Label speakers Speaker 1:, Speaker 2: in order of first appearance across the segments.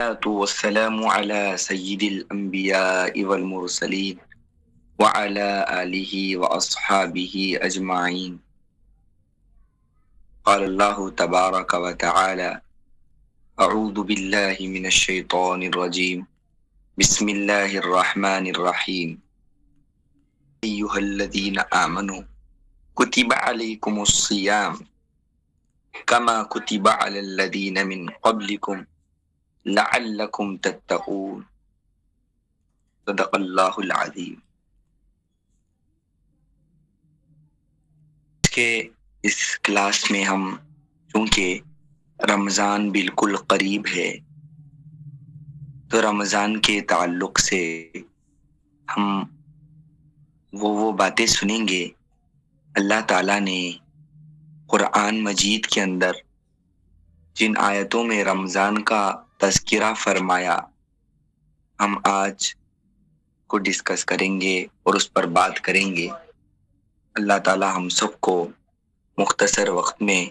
Speaker 1: والسلام على سيد الأنبياء والمرسلين وعلى آله وأصحابه أجمعين. قال الله تبارك وتعالى: أعوذ بالله من الشيطان الرجيم. بسم الله الرحمن الرحيم. أيها الذين آمنوا كتب عليكم الصيام كما كتب على الذين من قبلكم لعلكم تتقون. صدق اللہ العظیم. اس کلاس میں ہم چونکہ رمضان بالکل قریب ہے تو رمضان کے تعلق سے ہم وہ باتیں سنیں گے اللہ تعالیٰ نے قرآن مجید کے اندر جن آیتوں میں رمضان کا تذکرہ فرمایا ہم آج کو ڈسکس کریں گے اور اس پر بات کریں گے. اللہ تعالیٰ ہم سب کو مختصر وقت میں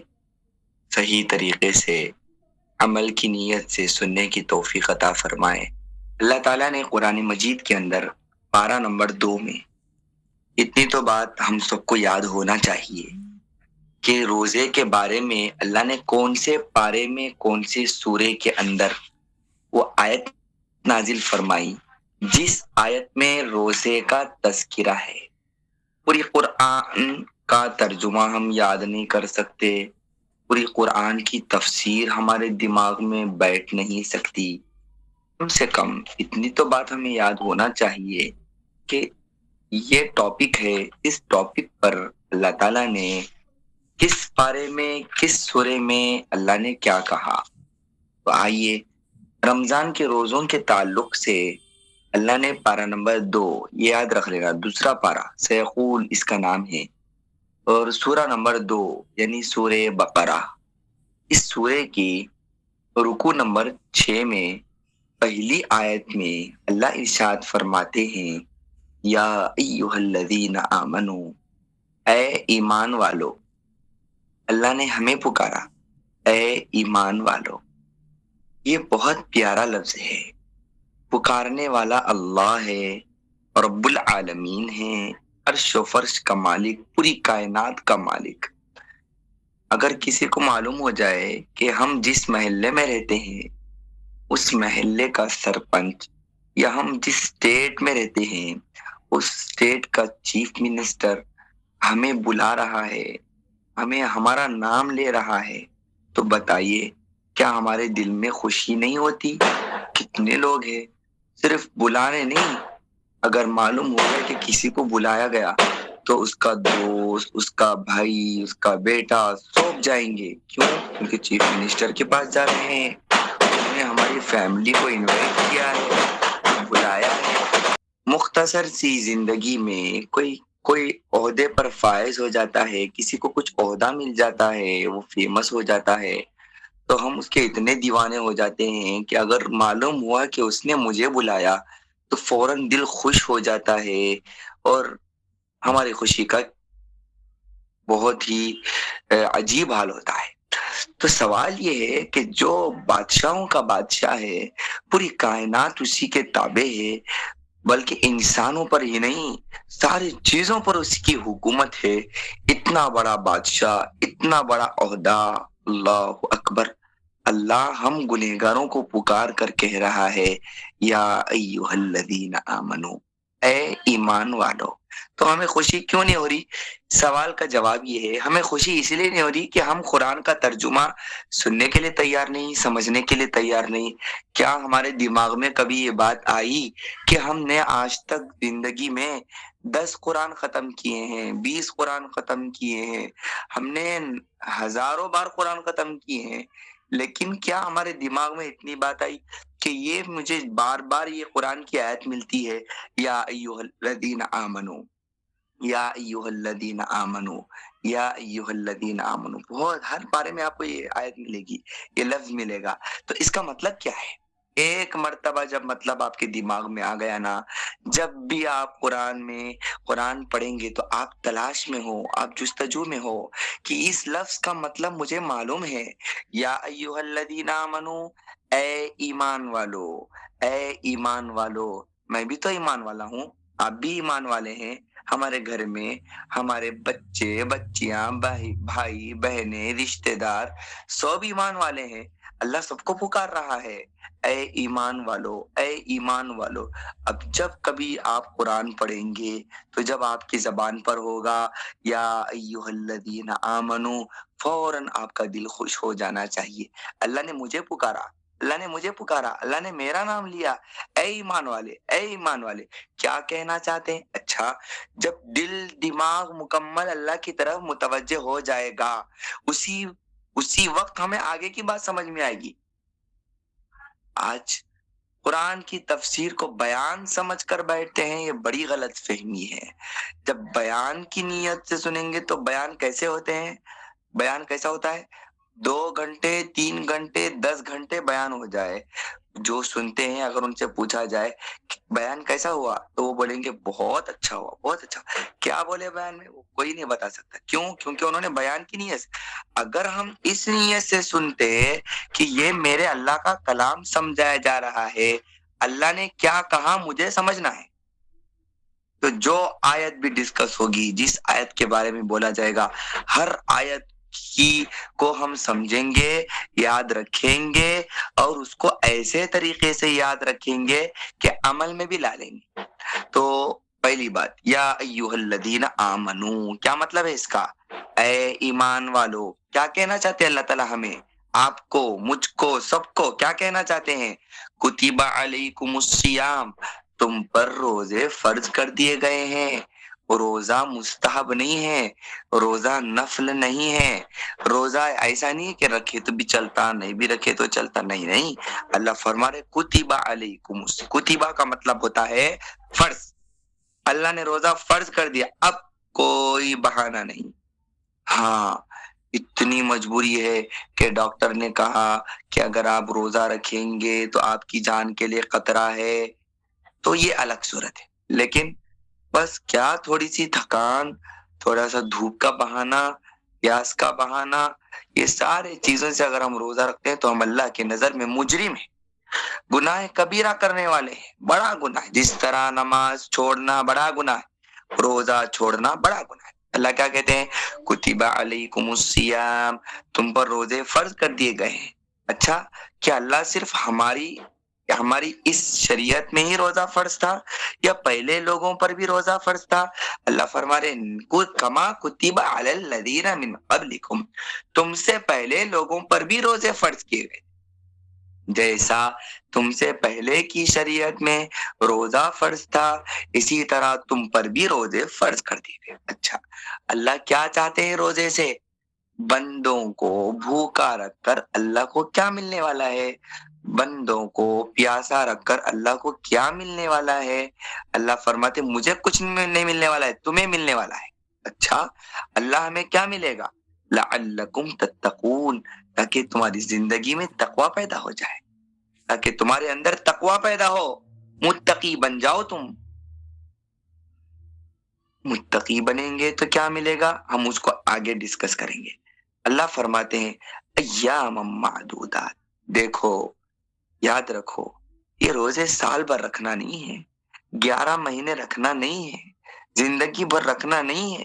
Speaker 1: صحیح طریقے سے عمل کی نیت سے سننے کی توفیق عطا فرمائے. اللہ تعالیٰ نے قرآن مجید کے اندر پارہ نمبر 2 میں اتنی تو بات ہم سب کو یاد ہونا چاہیے کہ روزے کے بارے میں اللہ نے کون سے پارے میں کون سے سورے کے اندر وہ آیت نازل فرمائی جس آیت میں روزے کا تذکرہ ہے. پوری قرآن کا ترجمہ ہم یاد نہیں کر سکتے، پوری قرآن کی تفسیر ہمارے دماغ میں بیٹھ نہیں سکتی. کم سے کم اتنی تو بات ہمیں یاد ہونا چاہیے کہ یہ ٹاپک ہے، اس ٹاپک پر اللہ تعالیٰ نے کس پارے میں کس سورے میں اللہ نے کیا کہا. تو آئیے رمضان کے روزوں کے تعلق سے اللہ نے پارہ نمبر 2 یہ یاد رکھ لینا، دوسرا پارہ سیقول اس کا نام ہے، اور سورہ نمبر 2 یعنی سورہ بقرہ. اس سورے کی رکوع نمبر 6 میں پہلی آیت میں اللہ ارشاد فرماتے ہیں: یا ایھا الذین آمنو، اے ایمان والو. اللہ نے ہمیں پکارا اے ایمان والو. یہ بہت پیارا لفظ ہے. پکارنے والا اللہ ہے، رب العالمین ہے، عرش و فرش کا مالک، پوری کائنات کا مالک. اگر کسی کو معلوم ہو جائے کہ ہم جس محلے میں رہتے ہیں اس محلے کا سرپنچ، یا ہم جس اسٹیٹ میں رہتے ہیں اس اسٹیٹ کا چیف منسٹر ہمیں بلا رہا ہے، ہمیں ہمارا نام لے رہا ہے، تو بتائیے کیا ہمارے دل میں خوشی نہیں ہوتی؟ کتنے لوگ ہیں صرف بلانے نہیں، اگر معلوم ہو گیا کہ کسی کو بلایا گیا تو اس کا دوست، اس کا بھائی، اس کا بیٹا سب جائیں گے. کیوں؟ کیونکہ چیف منسٹر کے پاس جا رہے ہیں، انہوں نے ہماری فیملی کو انوائٹ کیا ہے، بلایا ہے. مختصر سی زندگی میں کوئی عہدے پر فائز ہو جاتا ہے، کسی کو کچھ عہدہ مل جاتا ہے، وہ فیمس ہو جاتا ہے، تو ہم اس کے اتنے دیوانے ہو جاتے ہیں کہ اگر معلوم ہوا کہ اس نے مجھے بلایا تو فوراً دل خوش ہو جاتا ہے اور ہماری خوشی کا بہت ہی عجیب حال ہوتا ہے. تو سوال یہ ہے کہ جو بادشاہوں کا بادشاہ ہے، پوری کائنات اسی کے تابع ہے، بلکہ انسانوں پر ہی نہیں ساری چیزوں پر اس کی حکومت ہے. اتنا بڑا بادشاہ، اتنا بڑا عہدہ، اللہ اکبر. اللہ ہم گنہگاروں کو پکار کر کہہ رہا ہے یا ایھا الذین آمنو، اے ایمان والو. تو ہمیں خوشی کیوں نہیں ہو رہی؟ سوال کا جواب یہ ہے، ہمیں خوشی اس لیے نہیں ہو رہی کہ ہم قرآن کا ترجمہ سننے کے لیے تیار نہیں، سمجھنے کے لیے تیار نہیں. کیا ہمارے دماغ میں کبھی یہ بات آئی کہ ہم نے آج تک زندگی میں 10 قرآن ختم کیے ہیں، 20 قرآن ختم کیے ہیں، ہم نے ہزاروں بار قرآن ختم کیے ہیں، لیکن کیا ہمارے دماغ میں اتنی بات آئی کہ یہ مجھے بار بار یہ قرآن کی آیت ملتی ہے، یا ایھا الذین آمنو، یا ایھا الذین آمنو، یا ایھا الذین آمنو. بہت ہر پارے میں آپ کو یہ آیت ملے گی، یہ لفظ ملے گا. تو اس کا مطلب کیا ہے؟ ایک مرتبہ جب مطلب آپ کے دماغ میں آ گیا نا، جب بھی آپ قرآن پڑھیں گے تو آپ تلاش میں ہو، آپ جستجو میں ہو کہ اس لفظ کا مطلب مجھے معلوم ہے۔ یا ایھا الذین آمنو، اے ایمان والو، اے ایمان والو، میں بھی تو ایمان والا ہوں، آپ بھی ایمان والے ہیں۔ ہمارے گھر میں ہمارے بچے بچیاں، بھائی بہنیں، رشتے دار سب ایمان والے ہیں۔ اللہ سب کو پکار رہا ہے، اے ایمان والو، اے ایمان والو۔ اب جب کبھی آپ قرآن پڑھیں گے تو جب آپ کی زبان پر ہوگا یا ایھا الذین آمنو، فوراً آپ کا دل خوش ہو جانا چاہیے۔ اللہ نے مجھے پکارا، اللہ نے مجھے پکارا، اللہ نے میرا نام لیا، اے ایمان والے، اے ایمان والے۔ کیا کہنا چاہتے ہیں؟ اچھا، جب دل دماغ مکمل اللہ کی طرف متوجہ ہو جائے گا، اسی وقت ہمیں آگے کی بات سمجھ میں آئے گی۔ آج قرآن کی تفسیر کو بیان سمجھ کر بیٹھتے ہیں، یہ بڑی غلط فہمی ہے۔ جب بیان کی نیت سے سنیں گے تو بیان کیسے ہوتے ہیں؟ بیان کیسا ہوتا ہے؟ 2 گھنٹے 3 گھنٹے 10 گھنٹے بیان ہو جائے، جو سنتے ہیں اگر ان سے پوچھا جائے کہ بیان کیسا ہوا تو وہ بولیں گے بہت اچھا ہوا، بہت اچھا۔ کیا بولے بیان میں؟ وہ کوئی نہیں بتا سکتا۔ کیوں؟ کیونکہ انہوں نے بیان کی نیت سے۔ اگر ہم اس نیت سے سنتے کہ یہ میرے اللہ کا کلام سمجھایا جا رہا ہے، اللہ نے کیا کہا مجھے سمجھنا ہے، تو جو آیت بھی ڈسکس ہوگی، جس آیت کے بارے میں بولا جائے گا، ہر آیت کی کو ہم سمجھیں گے، یاد رکھیں گے، اور اس کو ایسے طریقے سے یاد رکھیں گے کہ عمل میں بھی لا لیں گے۔ تو پہلی بات، یا ایھا الذین آمنو، کیا مطلب ہے اس کا؟ اے ایمان والو۔ کیا کہنا چاہتے ہیں اللہ تعالیٰ ہمیں، آپ کو، مجھ کو، سب کو کیا کہنا چاہتے ہیں؟ کتب علیکم الصیام، تم پر روزے فرض کر دیے گئے ہیں۔ روزہ مستحب نہیں ہے، روزہ نفل نہیں ہے۔ روزہ ایسا نہیں ہے کہ رکھے تو بھی چلتا، نہیں بھی رکھے تو چلتا، نہیں نہیں۔ اللہ فرما رہے کتب علیکم، کتبہ کا مطلب ہوتا ہے فرض۔ اللہ نے روزہ فرض کر دیا، اب کوئی بہانہ نہیں۔ ہاں، اتنی مجبوری ہے کہ ڈاکٹر نے کہا کہ اگر آپ روزہ رکھیں گے تو آپ کی جان کے لیے خطرہ ہے، تو یہ الگ صورت ہے۔ لیکن بس کیا تھوڑی سی تھکان، تھوڑا سا دھوپ کا بہانہ، پیاس کا بہانہ، یہ سارے چیزوں سے اگر ہم روزہ رکھتے ہیں تو ہم اللہ کی نظر میں مجرم ہیں، گناہ کبیرہ کرنے والے ہیں، بڑا گناہ ہے۔ جس طرح نماز چھوڑنا بڑا گناہ ہے، روزہ چھوڑنا بڑا گناہ ہے۔ اللہ کیا کہتے ہیں؟ کتب علیکم الصیام، تم پر روزے فرض کر دیے گئے ہیں۔ اچھا، کیا اللہ صرف ہماری اس شریعت میں ہی روزہ فرض تھا یا پہلے لوگوں پر بھی روزہ فرض تھا؟ اللہ فرما رہے کما کتب علی الذین من قبلکم، تم سے پہلے لوگوں پر بھی روزے فرض کیے گئے، جیسا تم سے پہلے کی شریعت میں روزہ فرض تھا، اسی طرح تم پر بھی روزے فرض کر دیے گئے۔ اچھا، اللہ کیا چاہتے ہیں روزے سے؟ بندوں کو بھوکا رکھ کر اللہ کو کیا ملنے والا ہے؟ بندوں کو پیاسا رکھ کر اللہ کو کیا ملنے والا ہے؟ اللہ فرماتے مجھے کچھ نہیں ملنے والا ہے، تمہیں ملنے والا ہے۔ اچھا، اللہ ہمیں کیا ملے گا؟ لعلکم تتقون، تاکہ تمہاری زندگی میں تقوی پیدا ہو جائے، تاکہ تمہارے اندر تقوی پیدا ہو، متقی بن جاؤ تم۔ متقی بنیں گے تو کیا ملے گا؟ ہم اس کو آگے ڈسکس کریں گے۔ اللہ فرماتے ہیں ایام معدودات، دیکھو، یاد رکھو، یہ روزے سال بھر رکھنا نہیں ہے، 11 مہینے رکھنا نہیں ہے، زندگی بھر رکھنا نہیں ہے،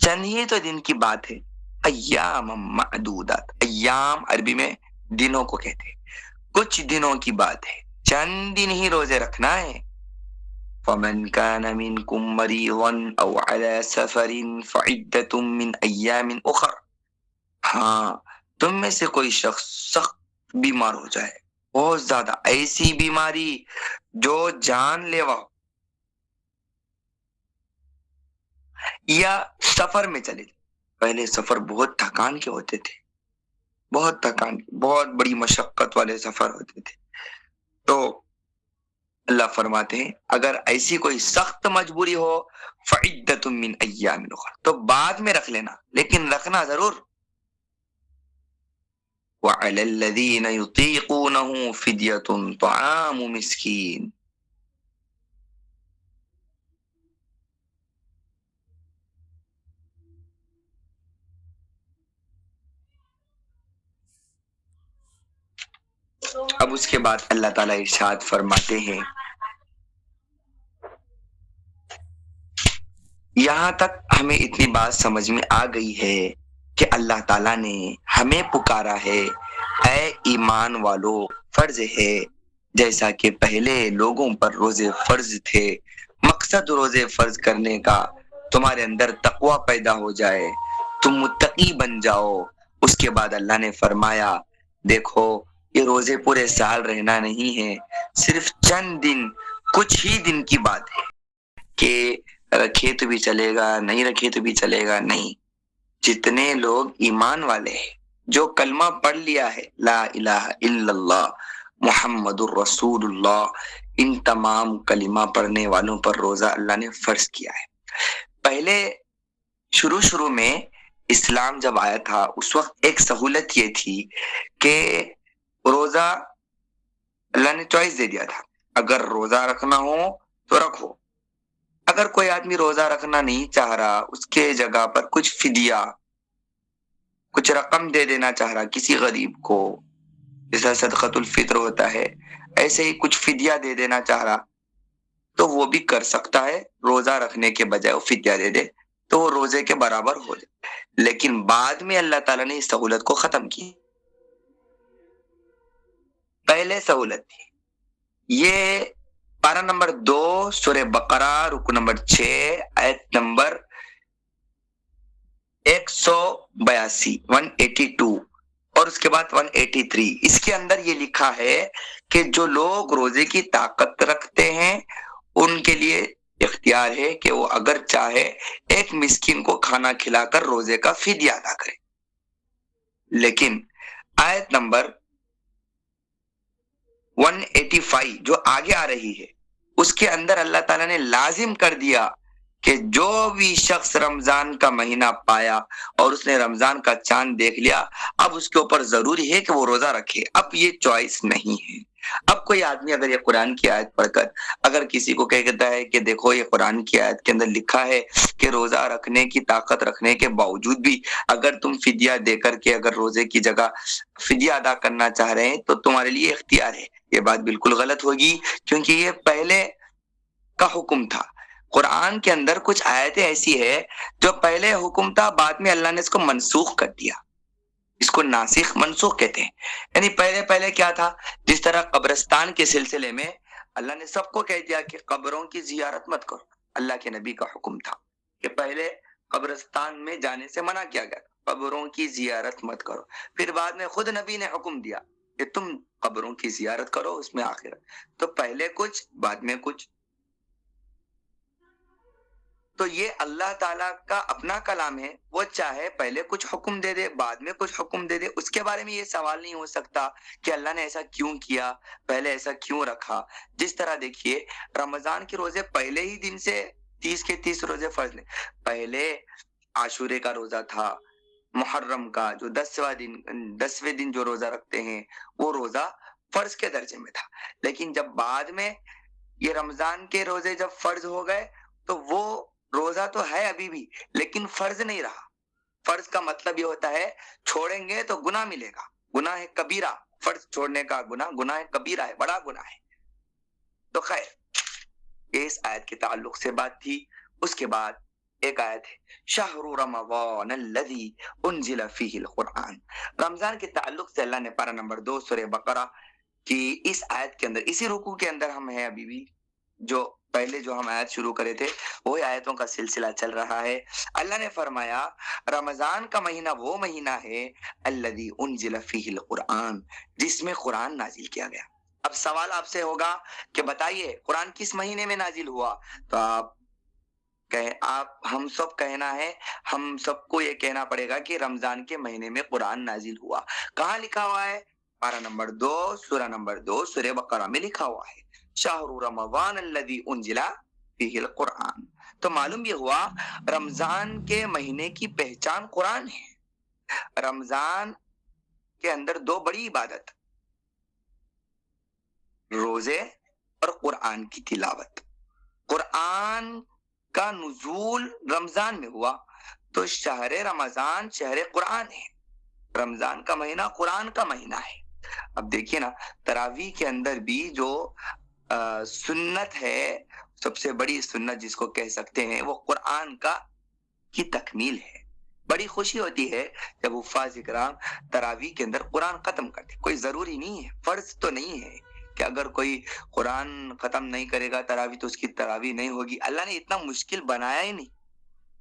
Speaker 1: چند ہی تو دن کی بات ہے۔ ایام معدودات، ایام عربی میں دنوں کو کہتے ہیں، کچھ دنوں کی بات ہے، چند دن ہی روزے رکھنا ہے۔ فمن كان منكم مريضا او على سفر فعدة من ایام اخر، ہاں، تم میں سے کوئی شخص سخت بیمار ہو جائے، بہت زیادہ ایسی بیماری جو جان لیوا ہو، یا سفر میں چلے جائے۔ پہلے سفر بہت تھکان کے ہوتے تھے، بہت تھکان، بہت بڑی مشقت والے سفر ہوتے تھے، تو اللہ فرماتے ہیں اگر ایسی کوئی سخت مجبوری ہو فعدۃ من ایام اخر، تو بعد میں رکھ لینا، لیکن رکھنا ضرور۔ وعلى الذين يطيقونه فدية طعام مسكين. اب اس کے بعد اللہ تعالیٰ ارشاد فرماتے ہیں، یہاں تک ہمیں اتنی بات سمجھ میں آ گئی ہے کہ اللہ تعالیٰ نے ہمیں پکارا ہے، اے ایمان والو، فرض ہے جیسا کہ پہلے لوگوں پر روزے فرض تھے، مقصد روزے فرض کرنے کا تمہارے اندر تقوی پیدا ہو جائے، تم متقی بن جاؤ۔ اس کے بعد اللہ نے فرمایا، دیکھو یہ روزے پورے سال رہنا نہیں ہے، صرف چند دن، کچھ ہی دن کی بات ہے کہ رکھے تو بھی چلے گا، نہیں رکھے تو بھی چلے گا، نہیں، جتنے لوگ ایمان والے ہیں، جو کلمہ پڑھ لیا ہے لا الہ الا اللہ محمد الرسول اللہ، ان تمام کلمہ پڑھنے والوں پر روزہ اللہ نے فرض کیا ہے۔ پہلے شروع میں اسلام جب آیا تھا اس وقت ایک سہولت یہ تھی کہ روزہ اللہ نے چوائس دے دیا تھا، اگر روزہ رکھنا ہو تو رکھو، اگر کوئی آدمی روزہ رکھنا نہیں چاہ رہا اس کے جگہ پر کچھ فدیہ، کچھ رقم دے دینا چاہ رہا کسی غریب کو، جیسا صدقۃ الفطر ہوتا ہے ایسے ہی کچھ فدیہ دے دینا چاہ رہا تو وہ بھی کر سکتا ہے، روزہ رکھنے کے بجائے وہ فدیہ دے دے تو وہ روزے کے برابر ہو جائے۔ لیکن بعد میں اللہ تعالیٰ نے اس سہولت کو ختم کی، پہلے سہولت تھی یہ پارہ نمبر 2 سورہ بقرہ رکو نمبر 6 آیت نمبر 182 182 اور اس کے بعد 183، اس کے اندر یہ لکھا ہے کہ جو لوگ روزے کی طاقت رکھتے ہیں ان کے لیے اختیار ہے کہ وہ اگر چاہے ایک مسکین کو کھانا کھلا کر روزے کا فدیہ ادا کرے۔ لیکن آیت نمبر 185 جو آگے آ رہی ہے اس کے اندر اللہ تعالیٰ نے لازم کر دیا کہ جو بھی شخص رمضان کا مہینہ پایا اور اس نے رمضان کا چاند دیکھ لیا، اب اس کے اوپر ضروری ہے کہ وہ روزہ رکھے، اب یہ چوائس نہیں ہے۔ اب کوئی آدمی اگر یہ قرآن کی آیت پڑھ کر اگر کسی کو کہتا ہے کہ دیکھو یہ قرآن کی آیت کے اندر لکھا ہے کہ روزہ رکھنے کی طاقت رکھنے کے باوجود بھی اگر تم فدیہ دے کر کے اگر روزے کی جگہ فدیہ ادا کرنا چاہ رہے ہیں تو تمہارے لیے اختیار ہے، یہ بات بالکل غلط ہوگی، کیونکہ یہ پہلے کا حکم تھا۔ قرآن کے اندر کچھ آیتیں ایسی ہے جو پہلے حکم تھا، بعد میں اللہ نے اس کو منسوخ کر دیا، اس کو ناسخ منسوخ کہتے ہیں۔ یعنی پہلے کیا تھا، جس طرح قبرستان کے سلسلے میں اللہ نے سب کو کہہ دیا کہ قبروں کی زیارت مت کرو، اللہ کے نبی کا حکم تھا کہ پہلے قبرستان میں جانے سے منع کیا گیا، قبروں کی زیارت مت کرو، پھر بعد میں خود نبی نے حکم دیا کہ تم قبروں کی زیارت کرو، اس میں آخرت، تو پہلے کچھ بعد میں کچھ۔ تو یہ اللہ تعالیٰ کا اپنا کلام ہے، وہ چاہے پہلے کچھ حکم دے دے بعد میں کچھ حکم دے دے، اس کے بارے میں یہ سوال نہیں ہو سکتا کہ اللہ نے ایسا کیوں کیا، پہلے ایسا کیوں رکھا۔ جس طرح دیکھیے رمضان کے روزے پہلے ہی دن سے 30 کے 30 روزے فرض نہیں، پہلے عاشورے کا روزہ تھا، محرم کا جو 10ویں دن جو روزہ رکھتے ہیں وہ روزہ فرض کے درجے میں تھا، لیکن جب بعد میں یہ رمضان کے روزے جب فرض ہو گئے تو وہ روزہ تو ہے ابھی بھی لیکن فرض نہیں رہا۔ فرض کا مطلب یہ ہوتا ہے چھوڑیں گے تو گناہ ملے گا، گناہ ہے کبیرہ، فرض چھوڑنے کا گناہ ہے کبیرہ ہے، بڑا گناہ ہے۔ تو خیر یہ اس آیت کے تعلق سے بات تھی۔ اس کے بعد ایک آیت ہے شہر رمضان الذی انزل فیہ القرآن، رمضان کے تعلق سے اللہ نے پارہ نمبر 2 سورہ بقرہ کی اس آیت کے اندر، اسی رکوع کے اندر ہم ہیں ابھی بھی، جو پہلے جو ہم آیت شروع کرے تھے وہی آیتوں کا سلسلہ چل رہا ہے۔ اللہ نے فرمایا رمضان کا مہینہ وہ مہینہ ہے الذی انزل فیہ القرآن، جس میں قرآن نازل کیا گیا۔ اب سوال آپ سے ہوگا کہ بتائیے قرآن کس مہینے میں نازل ہوا، تو ہم سب کہنا ہے، ہم سب کو یہ کہنا پڑے گا کہ رمضان کے مہینے میں قرآن نازل ہوا۔ کہاں لکھا ہوا ہے؟ پارہ نمبر 2 سورہ نمبر 2 سورہ بقرہ میں لکھا ہوا ہے شہر رمضان الذی انزل فیہ القرآن۔ تو معلوم یہ ہوا رمضان کے مہینے کی پہچان قرآن ہے۔ رمضان کے اندر دو بڑی عبادت، روزے اور قرآن کی تلاوت۔ قرآن کا نزول رمضان میں ہوا تو شہر رمضان شہر قرآن ہے، رمضان کا مہینہ قرآن کا مہینہ ہے۔ اب دیکھیے نا، تراویح کے اندر بھی جو سنت ہے، سب سے بڑی سنت جس کو کہہ سکتے ہیں، وہ قرآن کی تکمیل ہے۔ بڑی خوشی ہوتی ہے جب حفاظ اکرام تراویح کے اندر قرآن ختم کرتے۔ کوئی ضروری نہیں ہے، فرض تو نہیں ہے کہ اگر کوئی قرآن ختم نہیں کرے گا تراویح تو اس کی تراویح نہیں ہوگی۔ اللہ نے اتنا مشکل بنایا ہی نہیں۔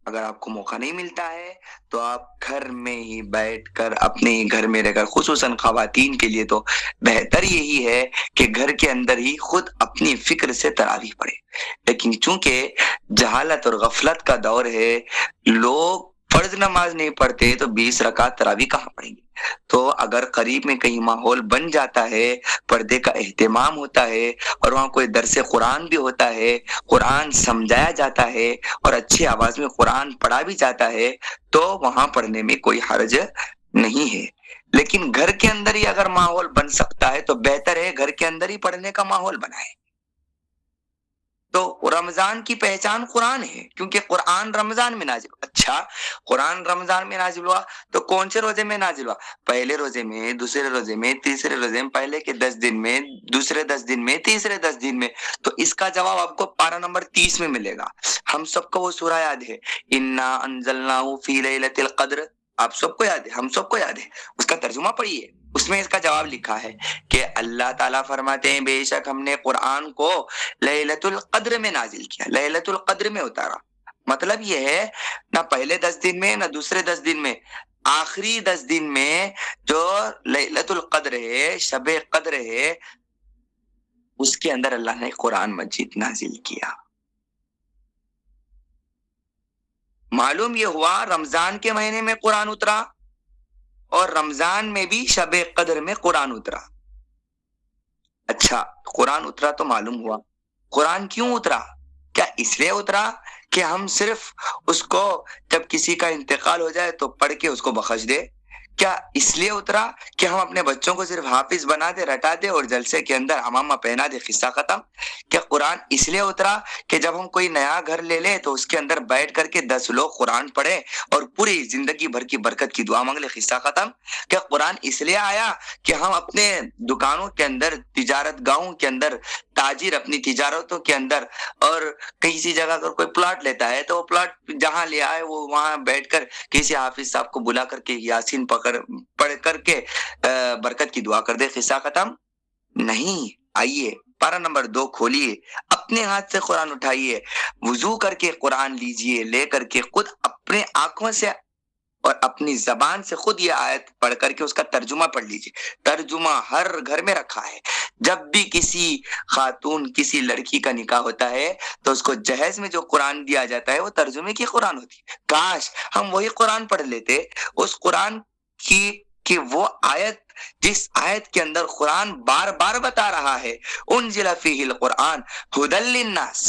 Speaker 1: اگر آپ کو موقع نہیں ملتا ہے تو آپ گھر میں ہی بیٹھ کر، اپنے ہی گھر میں رہ کر، خصوصاً خواتین کے لیے تو بہتر یہی ہے کہ گھر کے اندر ہی خود اپنی فکر سے تراویح پڑھے۔ لیکن چونکہ جہالت اور غفلت کا دور ہے، لوگ فرض نماز نہیں پڑھتے تو 20 رکعت تراویح کہاں پڑھیں گے؟ تو اگر قریب میں کہیں ماحول بن جاتا ہے، پردے کا اہتمام ہوتا ہے اور وہاں کوئی درس قرآن بھی ہوتا ہے، قرآن سمجھایا جاتا ہے اور اچھی آواز میں قرآن پڑھا بھی جاتا ہے، تو وہاں پڑھنے میں کوئی حرج نہیں ہے۔ لیکن گھر کے اندر ہی اگر ماحول بن سکتا ہے تو بہتر ہے گھر کے اندر ہی پڑھنے کا ماحول بنائے۔ تو رمضان کی پہچان قرآن ہے، کیونکہ قرآن رمضان میں نازل ہوا۔ اچھا، قرآن رمضان میں نازل ہوا تو کون سے روزے میں نازل ہوا؟ پہلے روزے میں، دوسرے روزے میں، تیسرے روزے میں، پہلے کے 10 دن میں، دوسرے 10 دن میں، تیسرے 10 دن میں۔ تو اس کا جواب آپ کو پارہ نمبر 30 میں ملے گا۔ ہم سب کو وہ سورہ یاد ہے، انا انزلناہ فی لیلۃ القدر، آپ سب کو یاد ہے، ہم سب کو یاد ہے۔ اس کا ترجمہ پڑھیے، اس میں اس کا جواب لکھا ہے کہ اللہ تعالیٰ فرماتے ہیں بے شک ہم نے قرآن کو لیلۃ القدر میں نازل کیا، لیلۃ القدر میں اتارا۔ مطلب یہ ہے نہ پہلے 10 دن میں نہ دوسرے 10 دن میں، آخری 10 دن میں جو لیلۃ القدر ہے، شب قدر ہے، اس کے اندر اللہ نے قرآن مجید نازل کیا۔ معلوم یہ ہوا رمضان کے مہینے میں قرآن اترا اور رمضان میں بھی شب قدر میں قرآن اترا۔ اچھا، قرآن اترا تو معلوم ہوا، قرآن کیوں اترا؟ کیا اس لیے اترا کہ ہم صرف اس کو جب کسی کا انتقال ہو جائے تو پڑھ کے اس کو بخش دے؟ کیا اس لیے اترا کہ ہم اپنے بچوں کو صرف حافظ بنا دے، رٹا دے اور جلسے کے اندر عمامہ پہنا دے، قصہ ختم؟ کیا قرآن اس لیے اترا کہ جب ہم کوئی نیا گھر لے لیں تو اس کے اندر بیٹھ کر کے 10 لوگ قرآن پڑھیں اور پوری زندگی بھر کی برکت کی دعا مانگ لے، قصہ ختم؟ کیا قرآن اس لیے آیا کہ ہم اپنے دکانوں کے اندر، تجارت گاہوں کے اندر، تاجر اپنی تجارتوں کے اندر اور کسی جگہ اگر کوئی پلاٹ لیتا ہے تو وہ پلاٹ جہاں لے آئے وہ وہاں بیٹھ کر کسی حافظ صاحب کو بلا کر کے یاسین پڑھ کر کے برکت کی دعا کر دے، قصہ ختم؟ نہیں۔ آئیے پارہ نمبر 2 کھولیے، اپنے ہاتھ سے قرآن اٹھائیے، وضو کر کے قرآن لیجئے، لے کر کے خود اپنے آنکھوں سے اور اپنی زبان سے خود یہ آیت پڑھ کر کے اس کا ترجمہ پڑھ لیجئے۔ ترجمہ ہر گھر میں رکھا ہے۔ جب بھی کسی خاتون، کسی لڑکی کا نکاح ہوتا ہے تو اس کو جہیز میں جو قرآن دیا جاتا ہے وہ ترجمے کی قرآن ہوتی ہے۔ کاش ہم وہی قرآن پڑھ لیتے، اس قرآن کی وہ آیت جس آیت کے اندر قرآن بار بار بتا رہا ہے انزل فیہ القرآن ھدی للناس۔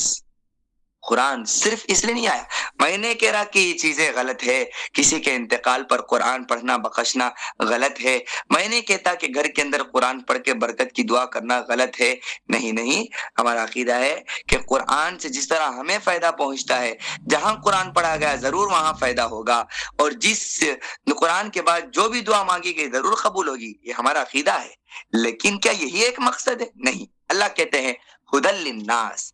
Speaker 1: قرآن صرف اس لیے نہیں آیا، میں نے کہہ رہا کہ یہ چیزیں غلط ہے، کسی کے انتقال پر قرآن پڑھنا بخشنا غلط ہے، میں نے کہتا کہ گھر کے اندر قرآن پڑھ کے برکت کی دعا کرنا غلط ہے، نہیں، ہمارا عقیدہ ہے کہ قرآن سے جس طرح ہمیں فائدہ پہنچتا ہے، جہاں قرآن پڑھا گیا ضرور وہاں فائدہ ہوگا، اور جس قرآن کے بعد جو بھی دعا مانگی گئی ضرور قبول ہوگی، یہ ہمارا عقیدہ ہے۔ لیکن کیا یہی ایک مقصد ہے؟ نہیں، اللہ کہتے ہیں ھدی للناس،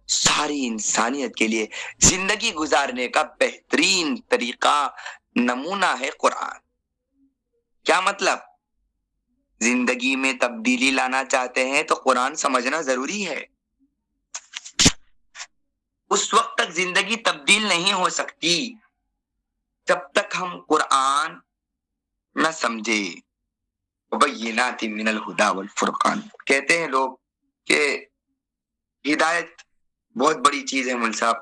Speaker 1: ساری انسانیت کے لیے زندگی گزارنے کا بہترین طریقہ، نمونہ ہے قرآن۔ کیا مطلب؟ زندگی میں تبدیلی لانا چاہتے ہیں تو قرآن سمجھنا ضروری ہے۔ اس وقت تک زندگی تبدیل نہیں ہو سکتی جب تک ہم قرآن نہ سمجھے۔ وبینات من الہدی والفرقان، کہتے ہیں لوگ کہ ہدایت بہت بڑی چیز ہے مول صاحب،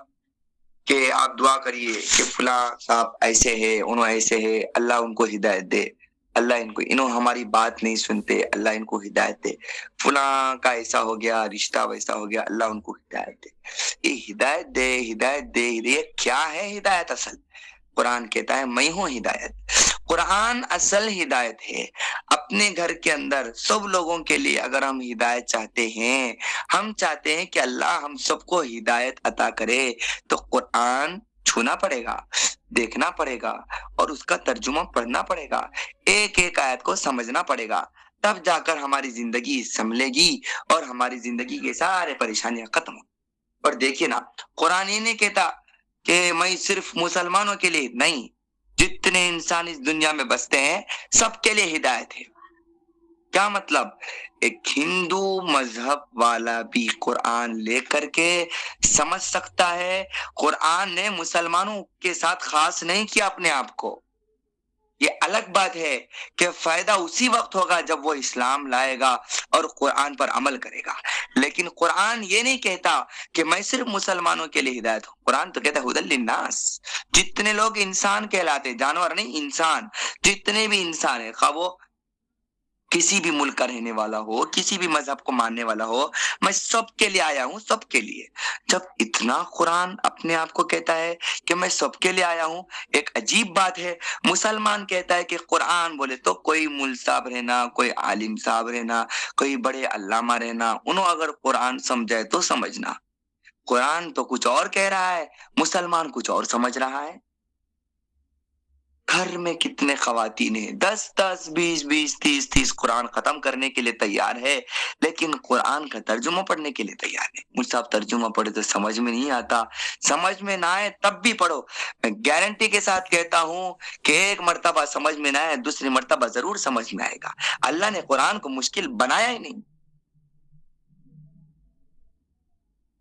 Speaker 1: کہ آپ دعا کریے کہ فلاں صاحب ایسے ہے، انہوں ایسے ہے، اللہ ان کو ہدایت دے، اللہ انہوں ہماری بات نہیں سنتے، اللہ ان کو ہدایت دے، فلاں کا ایسا ہو گیا، رشتہ ویسا ہو گیا، اللہ ان کو ہدایت دے۔ یہ ہدایت دے، ہدایت دے، یہ کیا ہے ہدایت اصل؟ قرآن کہتا ہے میں ہوں ہدایت۔ قرآن اصل ہدایت ہے۔ اپنے گھر کے اندر سب لوگوں کے لیے اگر ہم ہدایت چاہتے ہیں، ہم چاہتے ہیں کہ اللہ ہم سب کو ہدایت عطا کرے، تو قرآن چھونا پڑے گا، دیکھنا پڑے گا، اور اس کا ترجمہ پڑھنا پڑے گا، ایک ایک آیت کو سمجھنا پڑے گا، تب جا کر ہماری زندگی سنبھلے گی اور ہماری زندگی کے سارے پریشانیاں ختم ہوں۔ اور دیکھیے نا، قرآن یہ نہیں کہتا کہ میں صرف مسلمانوں کے لیے، نہیں، جتنے انسان اس دنیا میں بستے ہیں سب کے لیے ہدایت ہے۔ کیا مطلب؟ ایک ہندو مذہب والا بھی قرآن لے کر کے سمجھ سکتا ہے۔ قرآن نے مسلمانوں کے ساتھ خاص نہیں کیا اپنے آپ کو۔ یہ الگ بات ہے کہ فائدہ اسی وقت ہوگا جب وہ اسلام لائے گا اور قرآن پر عمل کرے گا، لیکن قرآن یہ نہیں کہتا کہ میں صرف مسلمانوں کے لیے ہدایت ہوں۔ قرآن تو کہتا ہے ہدی للناس، جتنے لوگ انسان کہلاتے، جانور نہیں، انسان، جتنے بھی انسان ہیں، خواہ وہ کسی بھی ملک کا رہنے والا ہو، کسی بھی مذہب کو ماننے والا ہو، میں سب کے لیے آیا ہوں، سب کے لیے۔ جب اتنا قرآن اپنے آپ کو کہتا ہے کہ میں سب کے لیے آیا ہوں، ایک عجیب بات ہے، مسلمان کہتا ہے کہ قرآن بولے تو کوئی مول صاحب رہنا، کوئی عالم صاحب رہنا، کوئی بڑے علامہ رہنا، انہوں اگر قرآن سمجھائے تو سمجھنا۔ قرآن تو کچھ اور کہہ رہا ہے، مسلمان کچھ اور سمجھ رہا ہے۔ گھر میں کتنے خواتین ہیں، 10 20 30 قرآن ختم کرنے کے لیے تیار ہے، لیکن قرآن کا ترجمہ پڑھنے کے لیے تیار نہیں۔ مجھ سے آپ ترجمہ پڑھے تو سمجھ میں نہیں آتا، سمجھ میں نہ آئے تب بھی پڑھو، میں گارنٹی کے ساتھ کہتا ہوں کہ ایک مرتبہ سمجھ میں نہ آئے، دوسری مرتبہ ضرور سمجھ میں آئے گا۔ اللہ نے قرآن کو مشکل بنایا ہی نہیں۔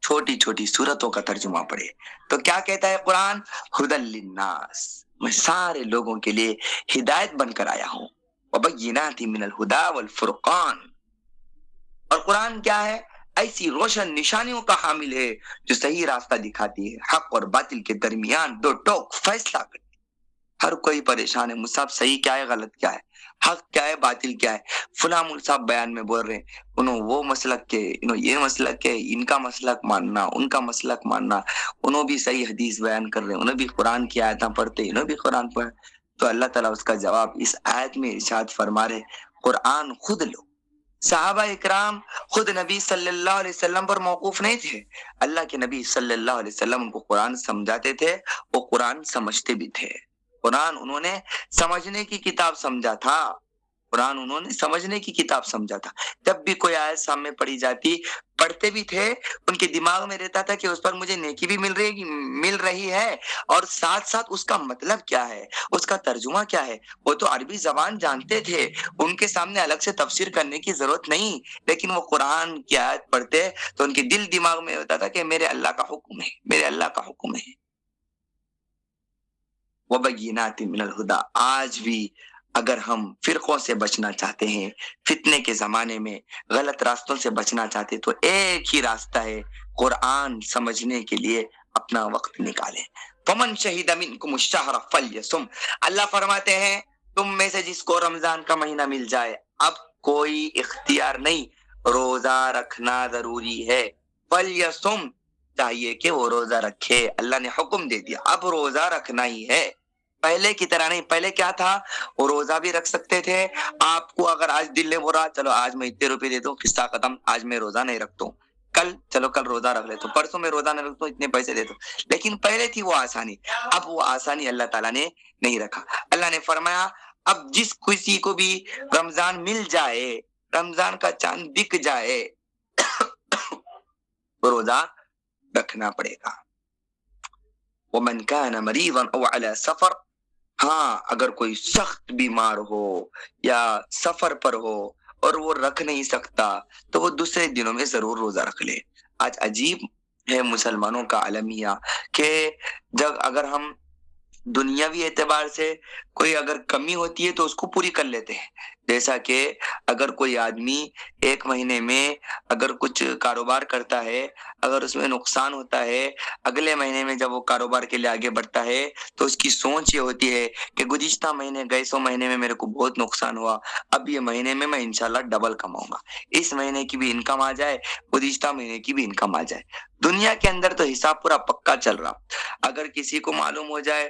Speaker 1: چھوٹی چھوٹی سورتوں کا ترجمہ پڑھے تو کیا کہتا ہے قرآن؟ ہدی للناس، میں سارے لوگوں کے لیے ہدایت بن کر آیا ہوں، وبینات من الہدی والفرقان۔ اور قرآن کیا ہے؟ ایسی روشن نشانیوں کا حامل ہے جو صحیح راستہ دکھاتی ہے، حق اور باطل کے درمیان دو ٹوک فیصلہ کرتی ہے۔ ہر کوئی پریشان ہے، مصعب صحیح کیا ہے، غلط کیا ہے، حق کیا ہے، باطل کیا ہے۔ فلاں صاحب بیان میں بول رہے ہیں، انہوں وہ مسلک کے، انہوں یہ مسلک ہے، ان کا مسلک ماننا، ان کا مسلک ماننا، انہوں بھی صحیح حدیث بیان کر رہے ہیں، انہوں بھی قرآن کی آیتیں پڑھتے، انہوں بھی قرآن پڑھ۔ تو اللہ تعالیٰ اس کا جواب اس آیت میں ارشاد فرما رہے، قرآن خود لو۔ صحابہ اکرام خود نبی صلی اللہ علیہ وسلم پر موقوف نہیں تھے، اللہ کے نبی صلی اللہ علیہ وسلم ان کو قرآن سمجھاتے تھے، وہ قرآن سمجھتے بھی تھے۔ قرآن انہوں نے سمجھنے کی کتاب سمجھا تھا، قرآن انہوں نے سمجھنے کی کتاب سمجھا تھا۔ جب بھی کوئی آیت سامنے پڑھی جاتی، پڑھتے بھی تھے، ان کے دماغ میں رہتا تھا کہ اس پر مجھے نیکی بھی مل رہی ہے، اور ساتھ ساتھ اس کا مطلب کیا ہے، اس کا ترجمہ کیا ہے۔ وہ تو عربی زبان جانتے تھے، ان کے سامنے الگ سے تفسیر کرنے کی ضرورت نہیں، لیکن وہ قرآن کی آیت پڑھتے تو ان کے دل دماغ میں ہوتا تھا کہ میرے اللہ کا حکم ہے، میرے اللہ کا حکم ہے۔ وبینات من الہدی، آج بھی اگر ہم فرقوں سے بچنا چاہتے ہیں، فتنے کے زمانے میں غلط راستوں سے بچنا چاہتے، تو ایک ہی راستہ ہے، قرآن سمجھنے کے لیے اپنا وقت نکالیں۔ فمن شہد منکم الشہر فلیصم، اللہ فرماتے ہیں تم میں سے جس کو رمضان کا مہینہ مل جائے، اب کوئی اختیار نہیں، روزہ رکھنا ضروری ہے۔ فلیصم، چاہیے کہ وہ روزہ رکھے، اللہ نے حکم دے دیا، اب روزہ رکھنا ہی ہے۔ پہلے کی طرح نہیں، پہلے کیا تھا، وہ روزہ بھی رکھ سکتے تھے، آپ کو اگر آج دل نے بولا چلو آج میں اتنے روپے دیتا ہوں، قصہ ختم، آج میں روزہ نہیں رکھتا ہوں، کل روزہ رکھ لیتا ہوں، پرسوں میں روزہ نہیں رکھتا ہوں، اتنے پیسے دیتا ہوں۔ لیکن پہلے تھی وہ آسانی، اب وہ آسانی اللہ تعالیٰ نے نہیں رکھا۔ اللہ نے فرمایا اب جس کسی کو بھی رمضان مل جائے، رمضان کا چاند دکھ جائے، روزہ رکھنا پڑے گا۔ ومن كان مريضا او على سفر، ہاں اگر کوئی سخت بیمار ہو یا سفر پر ہو اور وہ رکھ نہیں سکتا تو وہ دوسرے دنوں میں ضرور روزہ رکھ لے۔ آج عجیب ہے مسلمانوں کا المیہ کہ جب اگر ہم دنیاوی اعتبار سے کوئی اگر کمی ہوتی ہے تو اس کو پوری کر لیتے ہیں، جیسا کہ اگر کوئی آدمی ایک مہینے میں اگر کچھ کاروبار کرتا ہے، اگر اس میں نقصان ہوتا ہے، اگلے مہینے میں جب وہ کاروبار کے لیے آگے بڑھتا ہے تو اس کی سوچ یہ ہوتی ہے کہ گزشتہ مہینے گئے سو مہینے میں میرے کو بہت نقصان ہوا، اب یہ مہینے میں انشاءاللہ ڈبل کماؤں گا، اس مہینے کی بھی انکم آ جائے، گزشتہ مہینے کی بھی انکم آ جائے۔ دنیا کے اندر تو حساب پورا پکا چل رہا، اگر کسی کو معلوم ہو جائے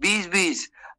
Speaker 1: 20-20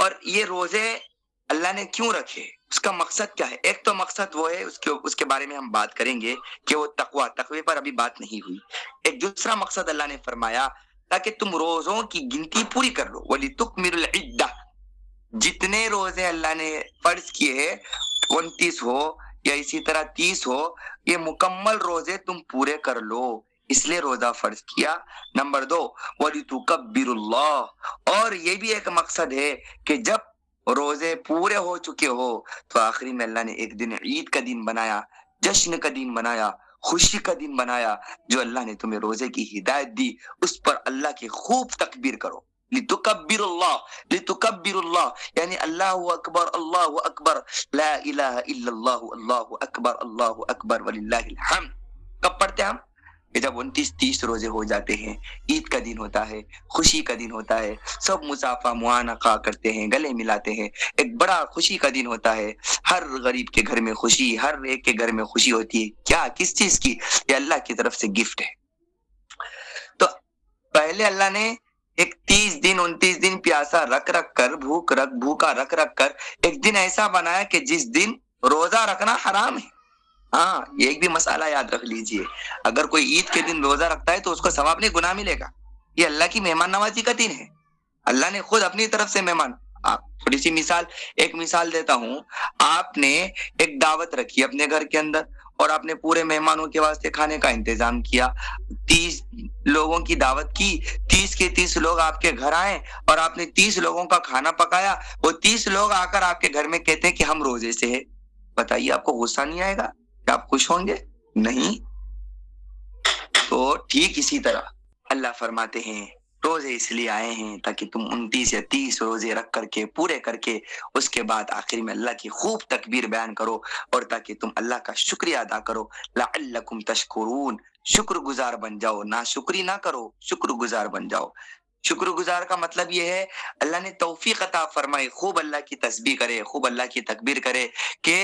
Speaker 1: اور یہ روزے اللہ نے کیوں رکھے، اس کا مقصد کیا ہے؟ ایک تو مقصد وہ ہے، اس کے بارے میں ہم بات کریں گے کہ وہ تقوی پر ابھی بات نہیں ہوئی۔ ایک دوسرا مقصد اللہ نے فرمایا تاکہ تم روزوں کی گنتی پوری کر لو، وَلِتُكْمِلُوا الْعِدَّةَ، جتنے روزے اللہ نے فرض کیے ہیں 29 ہو یا اسی طرح 30 ہو، یہ مکمل روزے تم پورے کر لو، اس لیے روزہ فرض کیا۔ نمبر 2، وَلِتُكَبِّرُوا اللَّهَ، اور یہ بھی ایک مقصد ہے کہ جب روزے پورے ہو چکے ہو تو آخری میں اللہ نے ایک دن عید کا دن بنایا، جشن کا دن بنایا، خوشی کا دن بنایا، جو اللہ نے تمہیں روزے کی ہدایت دی، اس پر اللہ کی خوب تکبیر کرو۔ لِتُكَبِّرُوا اللَّهَ، لِتُكَبِّرُوا اللَّهَ، یعنی اللہ اکبر، اللہ اکبر، لا الہ الا اللہ، اللہ اکبر، اللہ اکبر وللہ الحمد۔ کب پڑھتے ہیں ہم؟ کہ جب 29-30 روزے ہو جاتے ہیں، عید کا دن ہوتا ہے، خوشی کا دن ہوتا ہے، سب مصافحہ معانقہ کرتے ہیں، گلے ملاتے ہیں، ایک بڑا خوشی کا دن ہوتا ہے، ہر غریب کے گھر میں خوشی، ہر ایک کے گھر میں خوشی ہوتی ہے۔ کیا، کس چیز کی؟ یہ اللہ کی طرف سے گفٹ ہے۔ تو پہلے اللہ نے ایک 30 دن 29 دن پیاسا رکھ کر، بھوکا رکھ کر ایک دن ایسا بنایا کہ جس دن روزہ رکھنا حرام ہے۔ ہاں، یہ ایک بھی مسئلہ یاد رکھ لیجئے، اگر کوئی عید کے دن روزہ رکھتا ہے تو اس کو ثواب نہیں، گناہ ملے گا۔ یہ اللہ کی مہمان نوازی کا دن ہے، اللہ نے خود اپنی طرف سے مہمان۔ آپ تھوڑی سی ایک مثال دیتا ہوں۔ آپ نے ایک دعوت رکھی اپنے گھر کے اندر اور آپ نے پورے مہمانوں کے واسطے کھانے کا انتظام کیا، 30 لوگوں کی دعوت کی، 30 کے 30 لوگ آپ کے گھر آئے اور آپ نے 30 لوگوں کا کھانا پکایا، وہ 30 لوگ آ کر آپ کے گھر میں کہتے ہیں کہ ہم روزے سے ہیں، بتائیے آپ کو غصہ نہیں آئے گا؟ کیا آپ خوش ہوں گے؟ نہیں۔ تو ٹھیک اسی طرح اللہ فرماتے ہیں روزے اس لیے آئے ہیں تاکہ تم 29 یا 30 روزے رکھ کر کے پورے کر کے اس کے بعد آخر میں اللہ کی خوب تکبیر بیان کرو، اور تاکہ تم اللہ کا شکریہ ادا کرو، لعلکم تشکرون، شکر گزار بن جاؤ، نہ شکری نہ کرو، شکر گزار بن جاؤ۔ شکر گزار کا مطلب یہ ہے اللہ نے توفیق عطا فرمائی، خوب اللہ کی تسبیح کرے، خوب اللہ کی تکبیر کرے کہ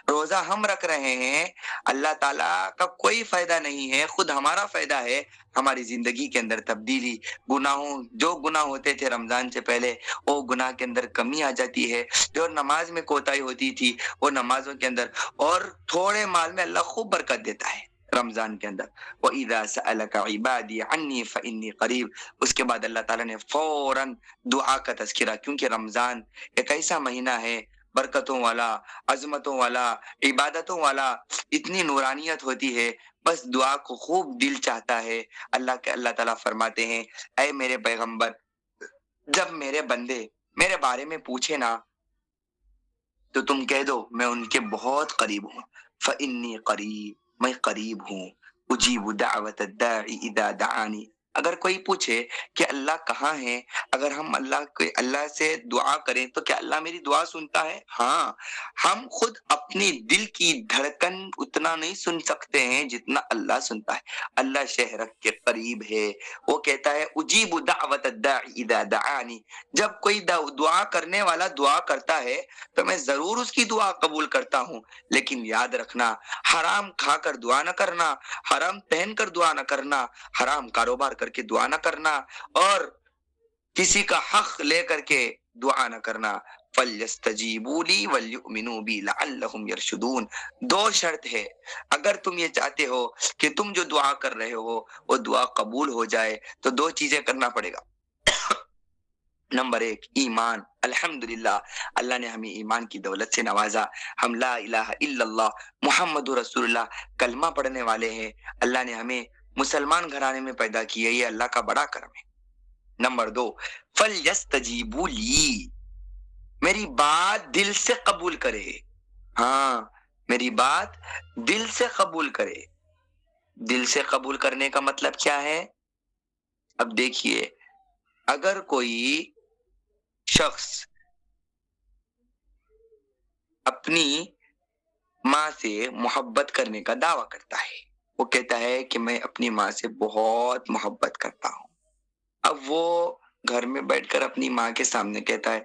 Speaker 1: روزہ ہم رکھ رہے ہیں، اللہ تعالیٰ کا کوئی فائدہ نہیں ہے، خود ہمارا فائدہ ہے، ہماری زندگی کے اندر تبدیلی، جو گناہ ہوتے تھے رمضان سے پہلے وہ گناہ کے اندر کمی آ جاتی ہے، جو نماز میں کوتاہی ہوتی تھی وہ نمازوں کے اندر، اور تھوڑے مال میں اللہ خوب برکت دیتا ہے رمضان کے اندر۔ وَإِذَا سَأَلَكَ عِبَادِي عَنِّي فَإِنِّي قَرِيبٌ، اس کے بعد اللہ تعالیٰ نے فوراً دعا کا تذکرہ، کیونکہ رمضان ایک ایسا مہینہ ہے برکتوں والا، عظمتوں والا، عبادتوں والا، اتنی نورانیت ہوتی ہے، بس دعا کو خوب دل چاہتا ہے۔ اللہ تعالیٰ فرماتے ہیں اے میرے پیغمبر، جب میرے بندے میرے بارے میں پوچھے نا تو تم کہہ دو میں ان کے بہت قریب ہوں، فإنی قریب، میں قریب ہوں، اجیب دعوت الداعی اذا دعانی۔ اگر کوئی پوچھے کہ اللہ کہاں ہے، اگر ہم اللہ سے دعا کریں تو کیا اللہ میری دعا سنتا ہے؟ ہاں، ہم خود اپنی دل کی دھڑکن اتنا نہیں سن سکتے ہیں جتنا اللہ سنتا ہے۔ اللہ شہرک کے قریب ہے، وہ کہتا ہے اجیب دعوت الداعی اذا دعانی، جب کوئی دعا کرنے والا دعا کرتا ہے تو میں ضرور اس کی دعا قبول کرتا ہوں، لیکن یاد رکھنا حرام کھا کر دعا نہ کرنا، حرام پہن کر دعا نہ کرنا، حرام کاروبار کر کے دعا نہ کرنا، اور کسی کا حق لے کر کے دعا نہ کرنا۔ فَلْيَسْتَجِيبُوا لِي وَلْيُؤْمِنُوا بِي لَعَلَّهُمْ يَرْشُدُونَ۔ 2 شرط ہے، اگر تم یہ چاہتے ہو کہ تم جو دعا کر رہے ہو وہ دعا قبول ہو جائے تو 2 چیزیں کرنا پڑے گا۔ نمبر 1 ایمان، الحمدللہ اللہ نے ہمیں ایمان کی دولت سے نوازا، ہم لا الہ الا اللہ محمد رسول اللہ کلمہ پڑھنے والے ہیں، اللہ نے ہمیں مسلمان گھرانے میں پیدا کیا، یہ اللہ کا بڑا کرم ہے۔ نمبر 2 فَلْيَسْتَجِيبُوا لِي، میری بات دل سے قبول کرے، ہاں میری بات دل سے قبول کرے۔ دل سے قبول کرنے کا مطلب کیا ہے؟ اب دیکھیے، اگر کوئی شخص اپنی ماں سے محبت کرنے کا دعویٰ کرتا ہے، وہ کہتا ہے کہ میں اپنی ماں سے بہت محبت کرتا ہوں، اب وہ گھر میں بیٹھ کر اپنی ماں کے سامنے کہتا ہے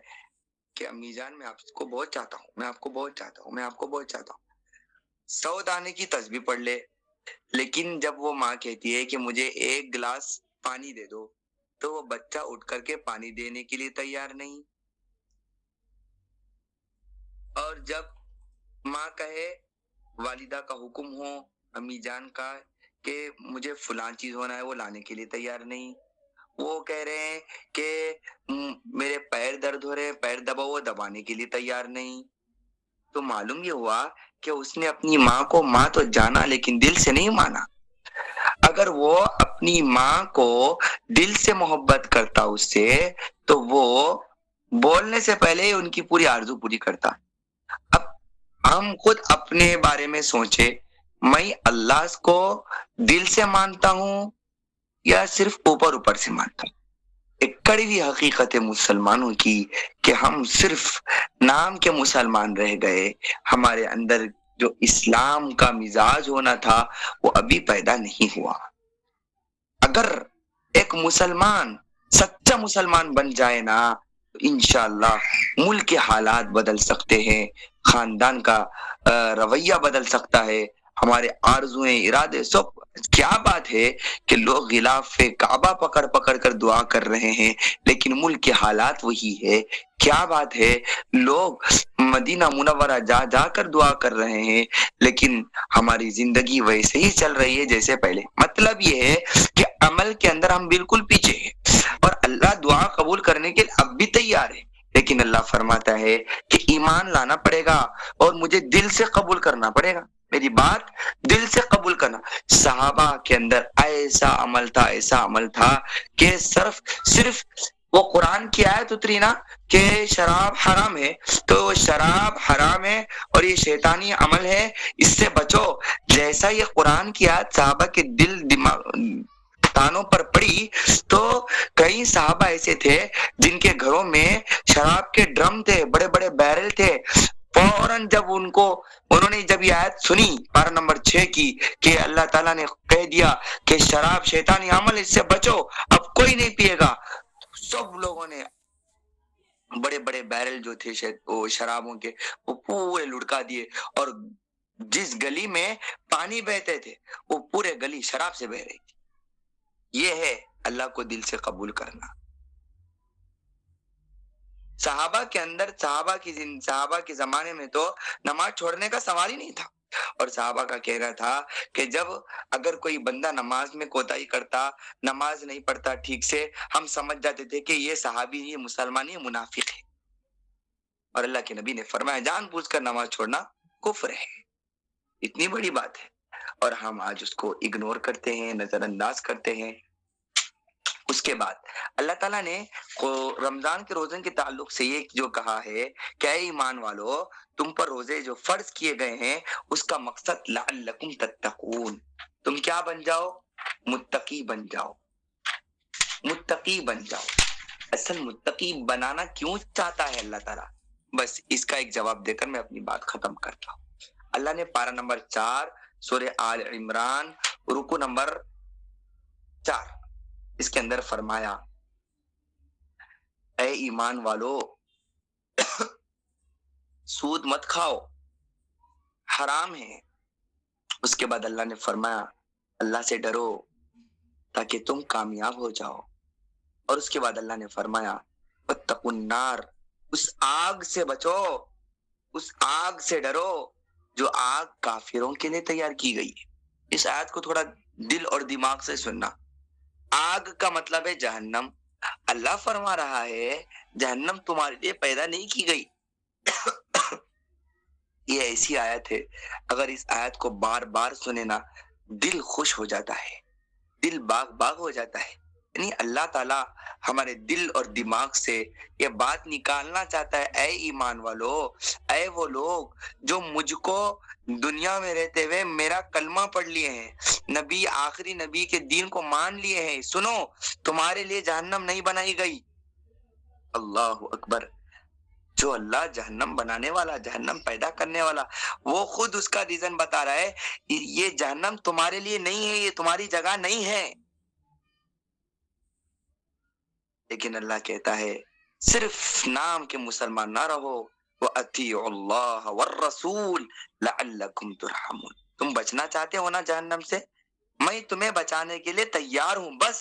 Speaker 1: کہ امی جان میں آپ کو بہت چاہتا ہوں، میں آپ کو بہت چاہتا ہوں، میں آپ کو بہت چاہتا ہوں، 100 دانے کی تسبیح پڑھ لے، لیکن جب وہ ماں کہتی ہے کہ مجھے 1 گلاس پانی دے دو تو وہ بچہ اٹھ کر کے پانی دینے کے لیے تیار نہیں، اور جب ماں کہے، والدہ کا حکم ہو، امی جان کا کہ مجھے فلان چیز ہونا ہے، وہ لانے کے لیے تیار نہیں. وہ کہہ رہے ہیں کہ میرے پیر درد ہو رہے ہیں، پیر دباؤ، وہ دبانے کے لیے تیار نہیں. تو معلوم یہ ہوا کہ اس نے اپنی ماں کو ماں تو جانا لیکن دل سے نہیں مانا. اگر وہ اپنی ماں کو دل سے محبت کرتا اس سے، تو وہ بولنے سے پہلے ہی ان کی پوری آرزو پوری کرتا. اب ہم خود اپنے بارے میں سوچے، میں اللہ کو دل سے مانتا ہوں یا صرف اوپر اوپر سے مانتا ہوں. ایک کڑوی حقیقت ہے مسلمانوں کی کہ ہم صرف نام کے مسلمان رہ گئے. ہمارے اندر جو اسلام کا مزاج ہونا تھا وہ ابھی پیدا نہیں ہوا. اگر ایک مسلمان سچا مسلمان بن جائے نا تو انشاءاللہ ملک کے حالات بدل سکتے ہیں، خاندان کا رویہ بدل سکتا ہے، ہمارے آرزویں ارادے سب. کیا بات ہے کہ لوگ غلاف کعبہ پکڑ پکڑ کر دعا کر رہے ہیں لیکن ملک کے حالات وہی ہے. کیا بات ہے لوگ مدینہ منورہ جا جا کر دعا کر رہے ہیں لیکن ہماری زندگی ویسے ہی چل رہی ہے جیسے پہلے. مطلب یہ ہے کہ عمل کے اندر ہم بالکل پیچھے ہیں اور اللہ دعا قبول کرنے کے لیے اب بھی تیار ہے، لیکن اللہ فرماتا ہے کہ ایمان لانا پڑے گا اور مجھے دل سے قبول کرنا پڑے گا. میری بات دل سے قبول کرنا. صحابہ کے اندر ایسا عمل تھا، ایسا عمل تھا کہ صرف وہ قرآن کی آیت اتری نا کہ شراب حرام ہے تو شراب حرام ہے اور یہ شیطانی عمل ہے، اس سے بچو. جیسا یہ قرآن کی آیت صحابہ کے دل دماغ کانوں پر پڑی تو کئی صحابہ ایسے تھے جن کے گھروں میں شراب کے ڈرم تھے، بڑے بڑے بیرل تھے. فوراً جب انہوں نے جب یہ آیت سنی پارہ نمبر 6 کی کہ اللہ تعالیٰ نے کہہ دیا کہ شراب شیطانی عمل، اس سے بچو، اب کوئی نہیں پیے گا، سب لوگوں نے بڑے بڑے بیرل جو تھے وہ شرابوں کے وہ پورے لڑکا دیے. اور جس گلی میں پانی بہتے تھے وہ پورے گلی شراب سے بہ رہی تھی. یہ ہے اللہ کو دل سے قبول کرنا. صحابہ کے اندر صحابہ کے زمانے میں تو نماز چھوڑنے کا سوال ہی نہیں تھا. اور صحابہ کا کہنا تھا کہ جب اگر کوئی بندہ نماز میں کوتاہی کرتا، نماز نہیں پڑھتا ٹھیک سے، ہم سمجھ جاتے تھے کہ یہ صحابی نہیں، یہ مسلمان نہیں، منافق ہے. اور اللہ کے نبی نے فرمایا جان بوجھ کر نماز چھوڑنا کفر ہے. اتنی بڑی بات ہے اور ہم آج اس کو اگنور کرتے ہیں، نظر انداز کرتے ہیں. اس کے بعد اللہ تعالیٰ نے رمضان کے روزے کے تعلق سے یہ جو کہا ہے کہ اے ایمان والو، تم پر روزے جو فرض کیے گئے ہیں اس کا مقصد لعلکم تتقون، تم کیا بن جاؤ؟ متقی بن جاؤ. متقی بن جاؤ. اصل متقی بنانا کیوں چاہتا ہے اللہ تعالیٰ؟ بس اس کا ایک جواب دے کر میں اپنی بات ختم کرتا ہوں. اللہ نے پارہ نمبر 4 سورہ آل عمران رکو نمبر 4 اس کے اندر فرمایا، اے ایمان والو سود مت کھاؤ، حرام ہے. اس کے بعد اللہ نے فرمایا اللہ سے ڈرو تاکہ تم کامیاب ہو جاؤ. اور اس کے بعد اللہ نے فرمایا واتقوا النار، اس آگ سے بچو، اس آگ سے ڈرو جو آگ کافروں کے لیے تیار کی گئی ہے. اس آیت کو تھوڑا دل اور دماغ سے سننا. آگ کا مطلب ہے جہنم. اللہ فرما رہا ہے جہنم تمہارے لیے پیدا نہیں کی گئی. یہ ایسی آیت ہے اگر اس آیت کو بار بار سنے نا دل خوش ہو جاتا ہے، دل باغ باغ ہو جاتا ہے. یعنی اللہ تعالیٰ ہمارے دل اور دماغ سے یہ بات نکالنا چاہتا ہے، اے ایمان والو، اے وہ لوگ جو مجھ کو دنیا میں رہتے ہوئے میرا کلمہ پڑھ لیے ہیں، نبی آخری نبی کے دین کو مان لیے ہیں، سنو تمہارے لیے جہنم نہیں بنائی گئی. اللہ اکبر. جو اللہ جہنم بنانے والا، جہنم پیدا کرنے والا، وہ خود اس کا ریزن بتا رہا ہے یہ جہنم تمہارے لیے نہیں ہے، یہ تمہاری جگہ نہیں ہے. لیکن اللہ کہتا ہے صرف نام کے مسلمان نہ رہو، وَأَطِيعُوا اللَّهَ وَالرَّسُولَ لَعَلَّكُمْ تُرْحَمُونَ. تم بچنا چاہتے ہو نا جہنم سے، میں تمہیں بچانے کے لیے تیار ہوں. بس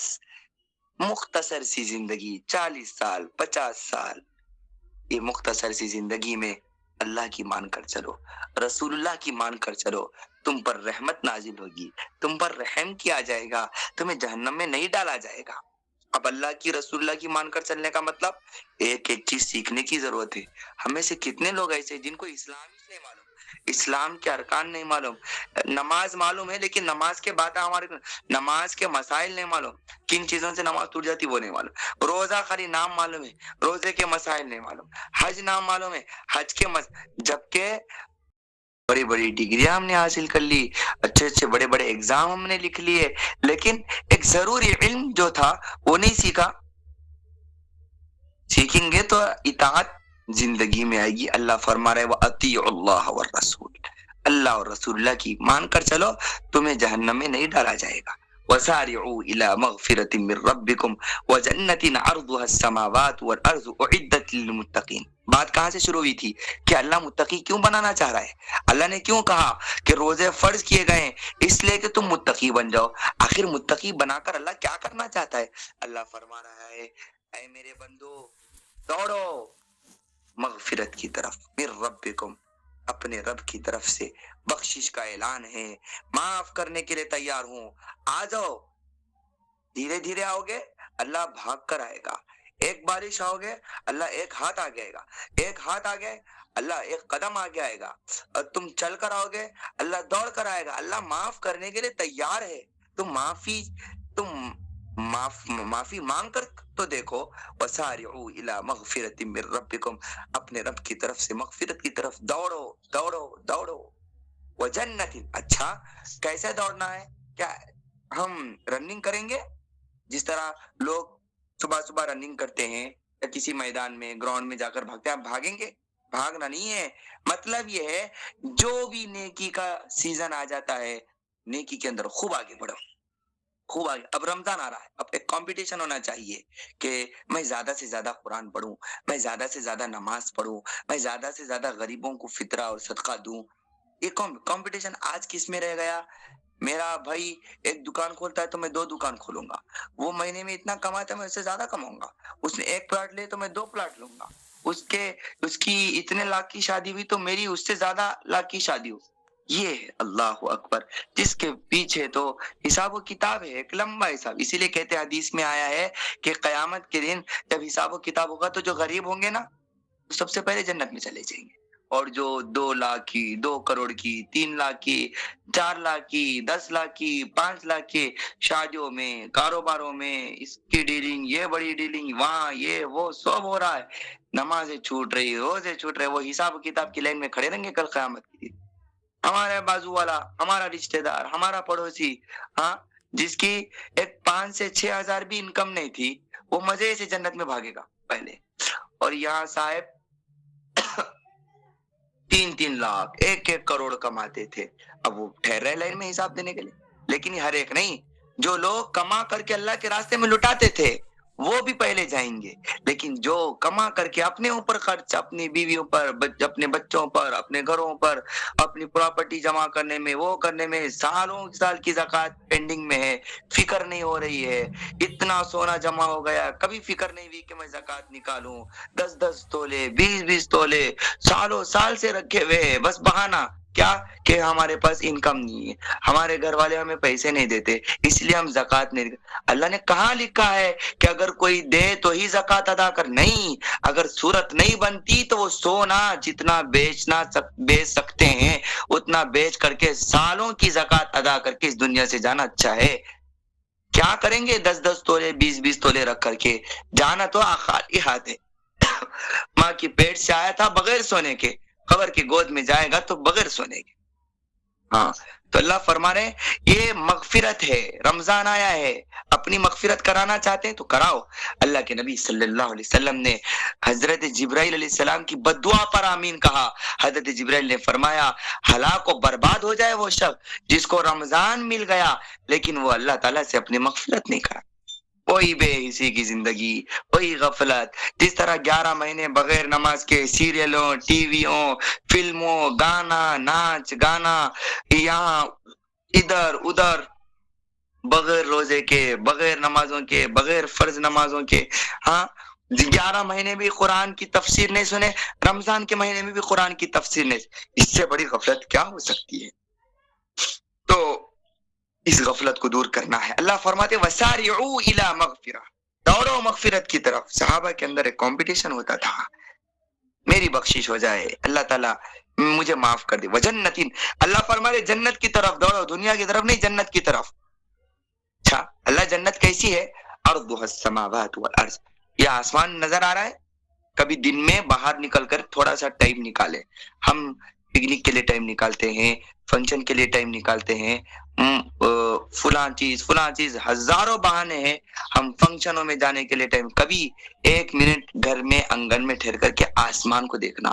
Speaker 1: مختصر سی زندگی، 40 سال 50 سال، یہ مختصر سی زندگی میں اللہ کی مان کر چلو، رسول اللہ کی مان کر چلو، تم پر رحمت نازل ہوگی، تم پر رحم کیا جائے گا، تمہیں جہنم میں نہیں ڈالا جائے گا۔ اب اللہ کی رسول اللہ کی مان کر چلنے کا مطلب ایک ایک چیز سیکھنے کی ضرورت ہے۔ ہمیں سے کتنے لوگ ایسے جن کو اسلام ہی نہیں معلوم، اسلام کے ارکان نہیں معلوم، نماز معلوم ہے لیکن نماز کے بعد ہمارے نماز کے مسائل نہیں معلوم، کن چیزوں سے نماز ٹوٹ جاتی وہ نہیں معلوم، روزہ خالی نام معلوم ہے، روزے کے مسائل نہیں معلوم، حج نام معلوم ہے، حج کے جبکہ بڑی بڑی ڈگریاں ہم نے حاصل کر لی، اچھے اچھے بڑے بڑے ایگزام ہم نے لکھ لیے، لیکن ایک ضروری علم جو تھا وہ نہیں سیکھا۔ سیکھیں گے تو اطاعت زندگی میں آئے گی۔ اللہ فرما رہے وَأَطِيعُوا اللَّهَ وَالرَّسُولَ، اللہ اور رسول اللہ کی مان کر چلو، تمہیں جہنم میں نہیں ڈالا جائے گا۔ وَسَارِعُوا إِلَى مَغْفِرَةٍ مِّن رَّبِّكُمْ وَجَنَّةٍ عَرْضُهَا السَّمَاوَاتُ وَالْأَرْضُ أُعِدَّتْ لِلْمُتَّقِينَ۔ بات کہاں سے شروع ہوئی تھی کہ اللہ متقی کیوں بنانا چاہ رہا ہے؟ اللہ نے کیوں کہا کہ روزے فرض کیے گئے ہیں؟ اس لیے کہ تم متقی بن جاؤ۔ آخر متقی بنا کر اللہ کیا کرنا چاہتا ہے؟ اللہ فرما رہا ہے اے میرے بندو دوڑو مغفرت کی طرف، من ربکم، اپنے رب کی طرف سے بخشش کا اعلان ہے، معاف کرنے کے لیے تیار ہوں، آ جاؤ۔ دھیرے دھیرے آؤ گے اللہ بھاگ کر آئے گا، ایک بارش آؤ گے اللہ ایک ہاتھ آگے آئے گا، ایک ہاتھ آگے اللہ ایک قدم آگے آئے گا، اور تم چل کر آؤ گے اللہ دوڑ کر آئے گا۔ اللہ معاف کرنے کے لیے تیار ہے، تم معافی مانگ کر تو دیکھو۔ وَسَارِعُوا إِلَى مَغْفِرَةٍ مِّن رَّبِّكُمْ، اپنے رب کی طرف سے مغفرت کی طرف دوڑو دوڑو دوڑو۔ وَجَنَّةٍ، اچھا کیسے دوڑنا ہے؟ کیا ہم رننگ کریں گے؟ جس طرح لوگ صبح صبح رننگ کرتے ہیں یا کسی میدان میں گراؤنڈ میں جا کر بھاگتے ہیں، آپ بھاگیں گے؟ بھاگنا نہیں ہے، مطلب یہ ہے جو بھی نیکی کا سیزن آ جاتا ہے نیکی کے اندر خوب آگے بڑھو، خوب آگے۔ اب رمضان آ رہا ہے، اب ایک کمپٹیشن ہونا چاہیے کہ میں زیادہ سے زیادہ قرآن پڑھوں، میں زیادہ سے زیادہ نماز پڑھوں، میں زیادہ سے زیادہ غریبوں کو فطرہ اور صدقہ دوں۔ یہ کمپٹیشن آج کس میں رہ گیا؟ میرا بھائی ایک دکان کھولتا ہے تو میں 2 دکان کھولوں گا، وہ مہینے میں اتنا کماتا ہے میں اس سے زیادہ کماؤں گا، اس نے 1 پلاٹ لے تو میں 2 پلاٹ لوں گا، اس کی اتنے لاکھ کی شادی ہوئی تو میری اس سے زیادہ لاکھ کی شادی ہو۔ یہ ہے اللہ اکبر، جس کے پیچھے تو حساب و کتاب ہے، ایک لمبا حساب۔ اسی لیے کہتے ہیں حدیث میں آیا ہے کہ قیامت کے دن جب حساب و کتاب ہوگا تو جو غریب ہوں گے نا وہ سب سے پہلے جنت میں چلے جائیں گے، اور جو 2 لاکھ کی، 2 کروڑ کی، 3 لاکھ کی، 4 لاکھ کی، 10 لاکھ کی، 5 لاکھ کی شادیوں میں، کاروباروں میں، اس کی ڈیلنگ، یہ بڑی ڈیلنگ، وہاں یہ وہ سب ہو رہا ہے، نمازیں چھوٹ رہی، روزے چھوٹ رہے، وہ حساب و کتاب کی لائن میں کھڑے رہیں گے کل قیامت کے دن۔ ہمارے بازو والا، ہمارا رشتہ دار، ہمارا پڑوسی، ہاں جس کی ایک 5 سے 6 ہزار بھی انکم نہیں تھی، وہ مزے سے جنت میں بھاگے گا پہلے، اور یہاں صاحب 3 لاکھ 1 کروڑ کماتے تھے، اب وہ ٹھہر رہے لائن میں حساب دینے کے لیے۔ لیکن یہ ہر ایک نہیں، جو لوگ کما کر کے اللہ کے راستے میں لٹاتے تھے وہ بھی پہلے جائیں گے، لیکن جو کما کر کے اپنے اوپر خرچ، اپنی بیویوں پر، اپنے بچوں پر، اپنے گھروں پر، اپنی پراپرٹی جمع کرنے میں، وہ کرنے میں سالوں سال کی زکوٰۃ پینڈنگ میں ہے، فکر نہیں ہو رہی ہے، اتنا سونا جمع ہو گیا کبھی فکر نہیں ہوئی کہ میں زکوٰۃ نکالوں، 10 تولے، 20 تولے سالوں سال سے رکھے ہوئے، بس بہانہ کیا کہ ہمارے پاس انکم نہیں ہے، ہمارے گھر والے ہمیں پیسے نہیں دیتے اس لیے ہم زکوٰۃ نہیں۔ اللہ نے کہاں لکھا ہے کہ اگر کوئی دے تو ہی زکوٰۃ ادا کر؟ نہیں، اگر صورت نہیں بنتی تو وہ سونا جتنا بیچ سکتے ہیں اتنا بیچ کر کے سالوں کی زکوٰۃ ادا کر کے اس دنیا سے جانا اچھا ہے۔ کیا کریں گے 10 تولے 20 تولے رکھ کر کے؟ جانا تو خالی ہاتھ ہے۔ ماں کی پیٹ سے آیا تھا بغیر سونے کے، قبر کی گود میں جائے گا تو بغیر سونے کے۔ ہاں تو اللہ فرما رہے یہ مغفرت ہے، رمضان آیا ہے، اپنی مغفرت کرانا چاہتے ہیں تو کراؤ۔ اللہ کے نبی صلی اللہ علیہ وسلم نے حضرت جبرائیل علیہ السلام کی بددعا پر آمین کہا۔ حضرت جبرائیل نے فرمایا ہلاک و برباد ہو جائے وہ شخص جس کو رمضان مل گیا لیکن وہ اللہ تعالیٰ سے اپنی مغفرت نہیں کرا۔ وہی بے حسی کی زندگی، وہی غفلت، جس طرح 11 مہینے بغیر نماز کے سیریلوں، ٹی ویوں، فلموں، گانا، ناچ گانا، یہاں ادھر ادھر، بغیر روزے کے، بغیر نمازوں کے، بغیر فرض نمازوں کے، ہاں 11 مہینے بھی قرآن کی تفسیر نہیں سنے، رمضان کے مہینے میں بھی قرآن کی تفسیر نہیں، اس سے بڑی غفلت کیا ہو سکتی ہے؟ تو اس غفلت کو دور کرنا ہے۔ اللہ فرماتے وسارعوا الی مغفرہ، دوڑو مغفرت کی طرف۔ صحابہ کے اندر ایک کمپٹیشن ہوتا تھا، میری بخشش ہو جائے، اللہ تعالیٰ مجھے معاف کر دے، وجنت، اللہ فرماتے جنت کی طرف دوڑو، دنیا کی طرف نہیں، جنت کی طرف۔ اچھا اللہ جنت کیسی ہے؟ ارضها السماوات والارض، یہ آسمان نظر آ رہا ہے، کبھی دن میں باہر نکل کر تھوڑا سا ٹائم نکالے، ہم پکنک کے لیے ٹائم نکالتے ہیں، فنکشن کے لیے ٹائم نکالتے ہیں، فلاں چیز ہزاروں بہانے ہیں، ہم فنکشنوں میں جانے کے لیے ٹائم، کبھی 1 منٹ گھر میں انگن میں ٹھہر کر کے آسمان کو دیکھنا،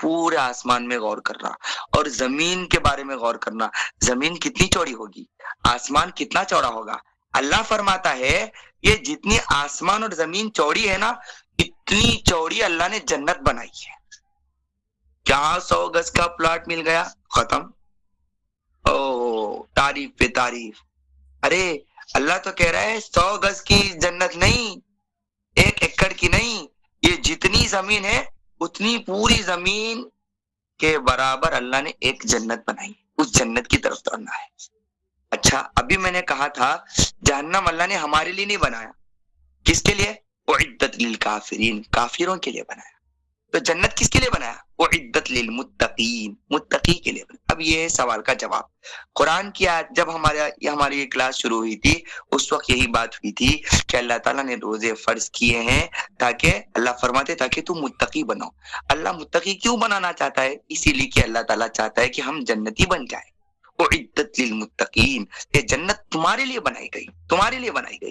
Speaker 1: پورے آسمان میں غور کرنا، اور زمین کے بارے میں غور کرنا، زمین کتنی چوڑی ہوگی، آسمان کتنا چوڑا ہوگا۔ اللہ فرماتا ہے یہ جتنی آسمان اور زمین چوڑی ہے نا، اتنی چوڑی اللہ نے جنت بنائی ہے۔ کیا 100 گز کا پلاٹ مل گیا، ختم، او تعریف پہ تعریف۔ ارے اللہ تو کہہ رہا ہے 100 گز کی جنت نہیں، 1 ایکڑ کی نہیں، یہ جتنی زمین ہے اتنی پوری زمین کے برابر اللہ نے ایک جنت بنائی، اس جنت کی طرف دوڑنا ہے۔ اچھا ابھی میں نے کہا تھا جہنم اللہ نے ہمارے لیے نہیں بنایا، کس کے لیے؟ اعدت للکافرین، کافروں کے لیے بنایا۔ تو جنت کس کے لیے بنایا؟ اعدت للمتقین، متقی کے لیے بنایا۔ اب یہ سوال کا جواب، قرآن کی آیت جب ہماری یہ کلاس شروع ہوئی تھی اس وقت یہی بات ہوئی تھی کہ اللہ تعالیٰ نے روزے فرض کیے ہیں تاکہ اللہ فرماتے تاکہ تم متقی بنو۔ اللہ متقی کیوں بنانا چاہتا ہے؟ اسی لیے کہ اللہ تعالیٰ چاہتا ہے کہ ہم جنتی بن جائیں۔ اعدت للمتقین، یہ جنت تمہارے لیے بنائی گئی، تمہارے لیے بنائی گئی۔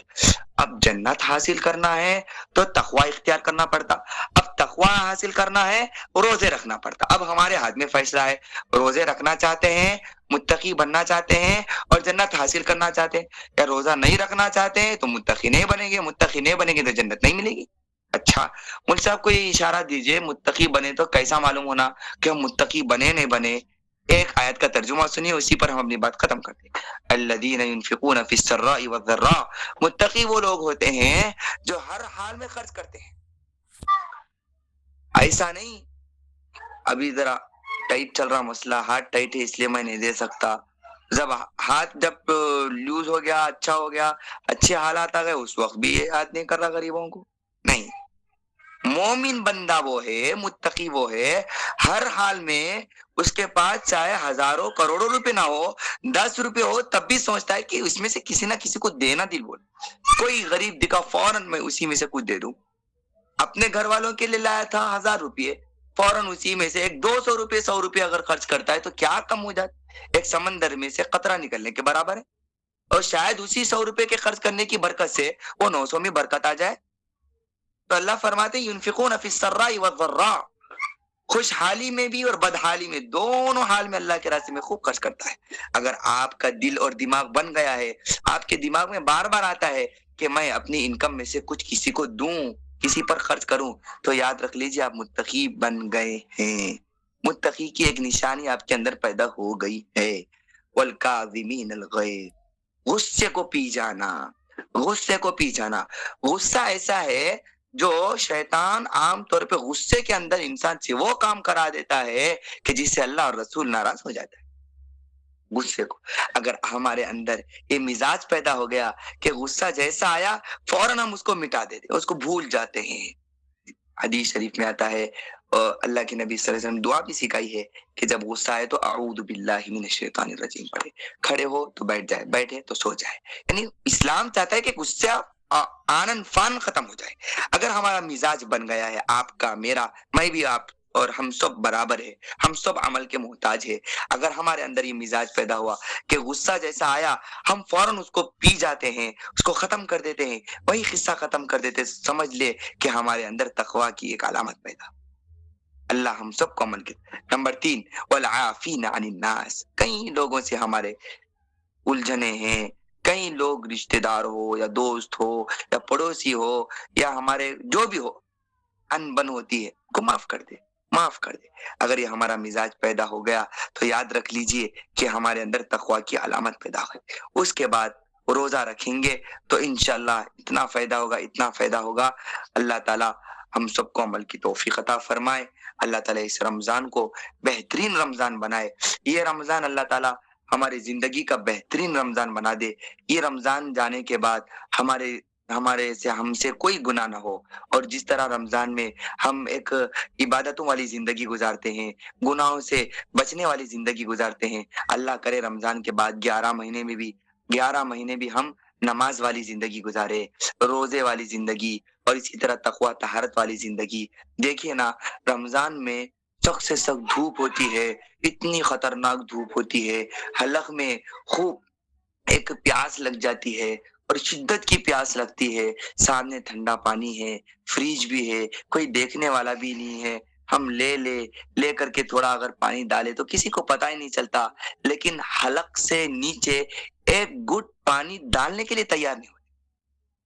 Speaker 1: اب جنت حاصل کرنا ہے تو تقوی اختیار کرنا پڑتا، اب تقوی حاصل کرنا ہے روزے رکھنا پڑتا۔ اب ہمارے ہاتھ میں فیصلہ ہے، روزے رکھنا چاہتے ہیں، متقی بننا چاہتے ہیں اور جنت حاصل کرنا چاہتے ہیں، یا روزہ نہیں رکھنا چاہتے ہیں تو متقی نہیں بنیں گے، متقی نہیں بنیں گے تو جنت نہیں ملے گی۔ اچھا مول صاحب کو یہ اشارہ دیجئے، متقی بنے تو کیسا معلوم ہونا کہ ہم متقی بنے نہیں بنے؟ ایک آیت کا ترجمہ سنیے، اسی پر ہم اپنی بات ختم کرتے ہیں۔ الذین ينفقون فی السراء والضراء، متقی وہ لوگ ہوتے ہیں جو ہر حال میں خرچ کرتے ہیں، ایسا نہیں ابھی ذرا ٹائٹ چل رہا مسئلہ، ہاتھ ٹائٹ ہے اس لیے میں نہیں دے سکتا، جب لوز ہو گیا، اچھا ہو گیا، اچھے حالات آ گئے، اس وقت بھی یہ یاد نہیں کر رہا غریبوں کو، نہیں۔ مومن بندہ وہ ہے، متقی وہ ہے، ہر حال میں اس کے پاس چاہے ہزاروں کروڑوں روپے نہ ہو، 10 روپے ہو، تب بھی سوچتا ہے کہ اس میں سے کسی نہ کسی کو دینا، دل بول کوئی غریب دکھا فوراً میں اسی میں سے کچھ دے دوں۔ اپنے گھر والوں کے لیے لایا تھا 1000 روپے، فوراً اسی میں سے ایک 200 روپے 100 روپے اگر خرچ کرتا ہے تو کیا کم ہو جاتا؟ ایک سمندر میں سے قطرہ نکلنے کے برابر ہے، اور شاید اسی 100 روپے کے خرچ کرنے کی برکت سے وہ 900 میں برکت آ جائے۔ تو اللہ فرماتے ہیں ينفقون فی السراء والضراء، خوشحالی میں بھی اور بدحالی میں، دونوں حال میں اللہ کے راستے میں خوب خرچ کرتا ہے۔ اگر آپ کا دل اور دماغ بن گیا ہے، آپ کے دماغ میں بار بار آتا ہے کہ میں اپنی انکم میں سے کچھ کسی کو دوں، کسی پر خرچ کروں، تو یاد رکھ لیجیے آپ متقی بن گئے ہیں، متقی کی ایک نشانی آپ کے اندر پیدا ہو گئی ہے۔ والکاظمین الغیظ، غصے کو پی جانا، غصے کو پی جانا۔ غصہ ایسا ہے جو شیطان عام طور پہ غصے کے اندر انسان سے وہ کام کرا دیتا ہے کہ جس سے اللہ اور رسول ناراض ہو جاتا ہے۔ غصے کو اگر ہمارے اندر یہ مزاج پیدا ہو گیا کہ غصہ جیسا آیا فوراً ہم اس کو مٹا دیتے، اس کو بھول جاتے ہیں۔ حدیث شریف میں آتا ہے، اللہ کے نبی صلی اللہ علیہ وسلم دعا بھی سکھائی ہے کہ جب غصہ آئے تو اعوذ باللہ من الشیطان الرجیم پڑھے، کھڑے ہو تو بیٹھ جائے، بیٹھے تو سو جائے۔ یعنی اسلام چاہتا ہے کہ غصہ آنن فان ختم ہو جائے۔ اگر ہمارا مزاج بن گیا ہے، آپ کا، میرا، میں بھی، آپ اور ہم سب برابر ہے، ہم سب عمل کے محتاج ہے، اگر ہمارے اندر یہ مزاج پیدا ہوا کہ غصہ جیسا آیا ہم فوراً اس کو پی جاتے ہیں، اس کو ختم کر دیتے ہیں، وہی قصہ ختم کر دیتے، سمجھ لے کہ ہمارے اندر تقویٰ کی ایک علامت پیدا۔ اللہ ہم سب کو عمل کے۔ نمبر 3، والعافین عن الناس، کئی لوگوں سے ہمارے الجھنے ہیں، کئی لوگ رشتہ دار ہو یا دوست ہو یا پڑوسی ہو یا ہمارے جو بھی ہو، ان بن ہوتی ہے، کو معاف کر دے، معاف کر دے۔ اگر یہ ہمارا مزاج پیدا ہو گیا تو یاد رکھ لیجئے کہ ہمارے اندر تقویٰ کی علامت پیدا ہوئی۔ اس کے بعد روزہ رکھیں گے تو انشاءاللہ اتنا فائدہ ہوگا، اتنا فائدہ ہوگا، اللہ تعالیٰ ہم سب کو عمل کی توفیق عطا فرمائے. اللہ تعالیٰ اس رمضان کو بہترین رمضان بنائے. یہ رمضان اللہ تعالیٰ ہماری زندگی کا بہترین رمضان بنا دے. یہ رمضان جانے کے بعد ہم سے کوئی گناہ نہ ہو. اور جس طرح رمضان میں ہم ایک عبادتوں والی زندگی گزارتے ہیں، گناہوں سے بچنے والی زندگی گزارتے ہیں، اللہ کرے رمضان کے بعد 11 مہینے بھی ہم نماز والی زندگی گزارے، روزے والی زندگی، اور اسی طرح تقوی طہارت والی زندگی. دیکھیے نا، رمضان میں سخت سے سخت دھوپ ہوتی ہے، اتنی خطرناک دھوپ ہوتی ہے، حلق میں خوب ایک پیاس لگ جاتی ہے، اور شدت کی پیاس لگتی ہے. سامنے ٹھنڈا پانی ہے، فریج بھی ہے، کوئی دیکھنے والا بھی نہیں ہے. ہم لے کر کے تھوڑا اگر پانی ڈالے تو کسی کو پتہ ہی نہیں چلتا، لیکن حلق سے نیچے ایک گھٹ پانی ڈالنے کے لیے تیار نہیں ہوتے.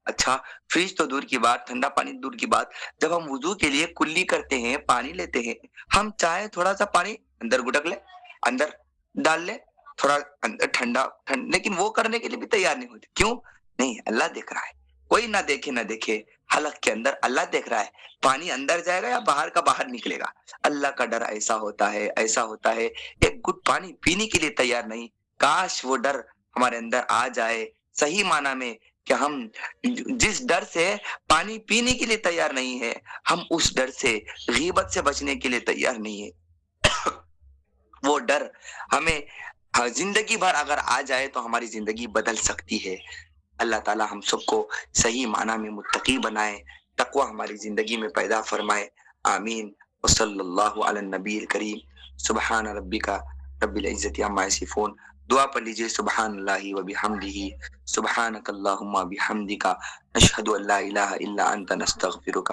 Speaker 1: اچھا، فریج تو دور کی بات، ٹھنڈا پانی دور کی بات، جب ہم وضو کے لیے کلی کرتے ہیں، پانی لیتے ہیں، ہم چاہے تھوڑا سا پانی اندر گٹک لے، اندر ڈال لے، تھوڑا اندر ٹھنڈا، لیکن وہ کرنے کے لیے بھی تیار نہیں ہوتے. کیوں؟ نہیں، اللہ دیکھ رہا ہے. کوئی نہ دیکھے، حلق کے اندر اللہ دیکھ رہا ہے. پانی اندر جائے گا یا باہر کا باہر نکلے گا. اللہ کا ڈر ایسا ہوتا ہے. ایک گھٹ پانی پینے کے لیے تیار نہیں. کاش وہ ڈر ہمارے اندر آ جائے صحیح معنی میں، کہ ہم جس ڈر سے پانی پینے کے لیے تیار نہیں ہے، ہم اس ڈر سے، غیبت سے بچنے کے لیے تیار نہیں ہے. وہ ڈر ہمیں زندگی بھر اگر آ جائے تو ہماری زندگی بدل سکتی ہے. اللہ تعالیٰ ہم سب کو صحیح معنی میں متقی بنائے، تقوی ہماری زندگی میں پیدا فرمائے. آمین. وصلی اللہ علی النبی الکریم. سبحان ربک رب العزت عما یصفون. دعا پڑھ لیجیے. سبحان اللہ و بحمدہ، سبحانک اللہم و بحمدک، نشہد ان لا الہ الا انت، نستغفرک.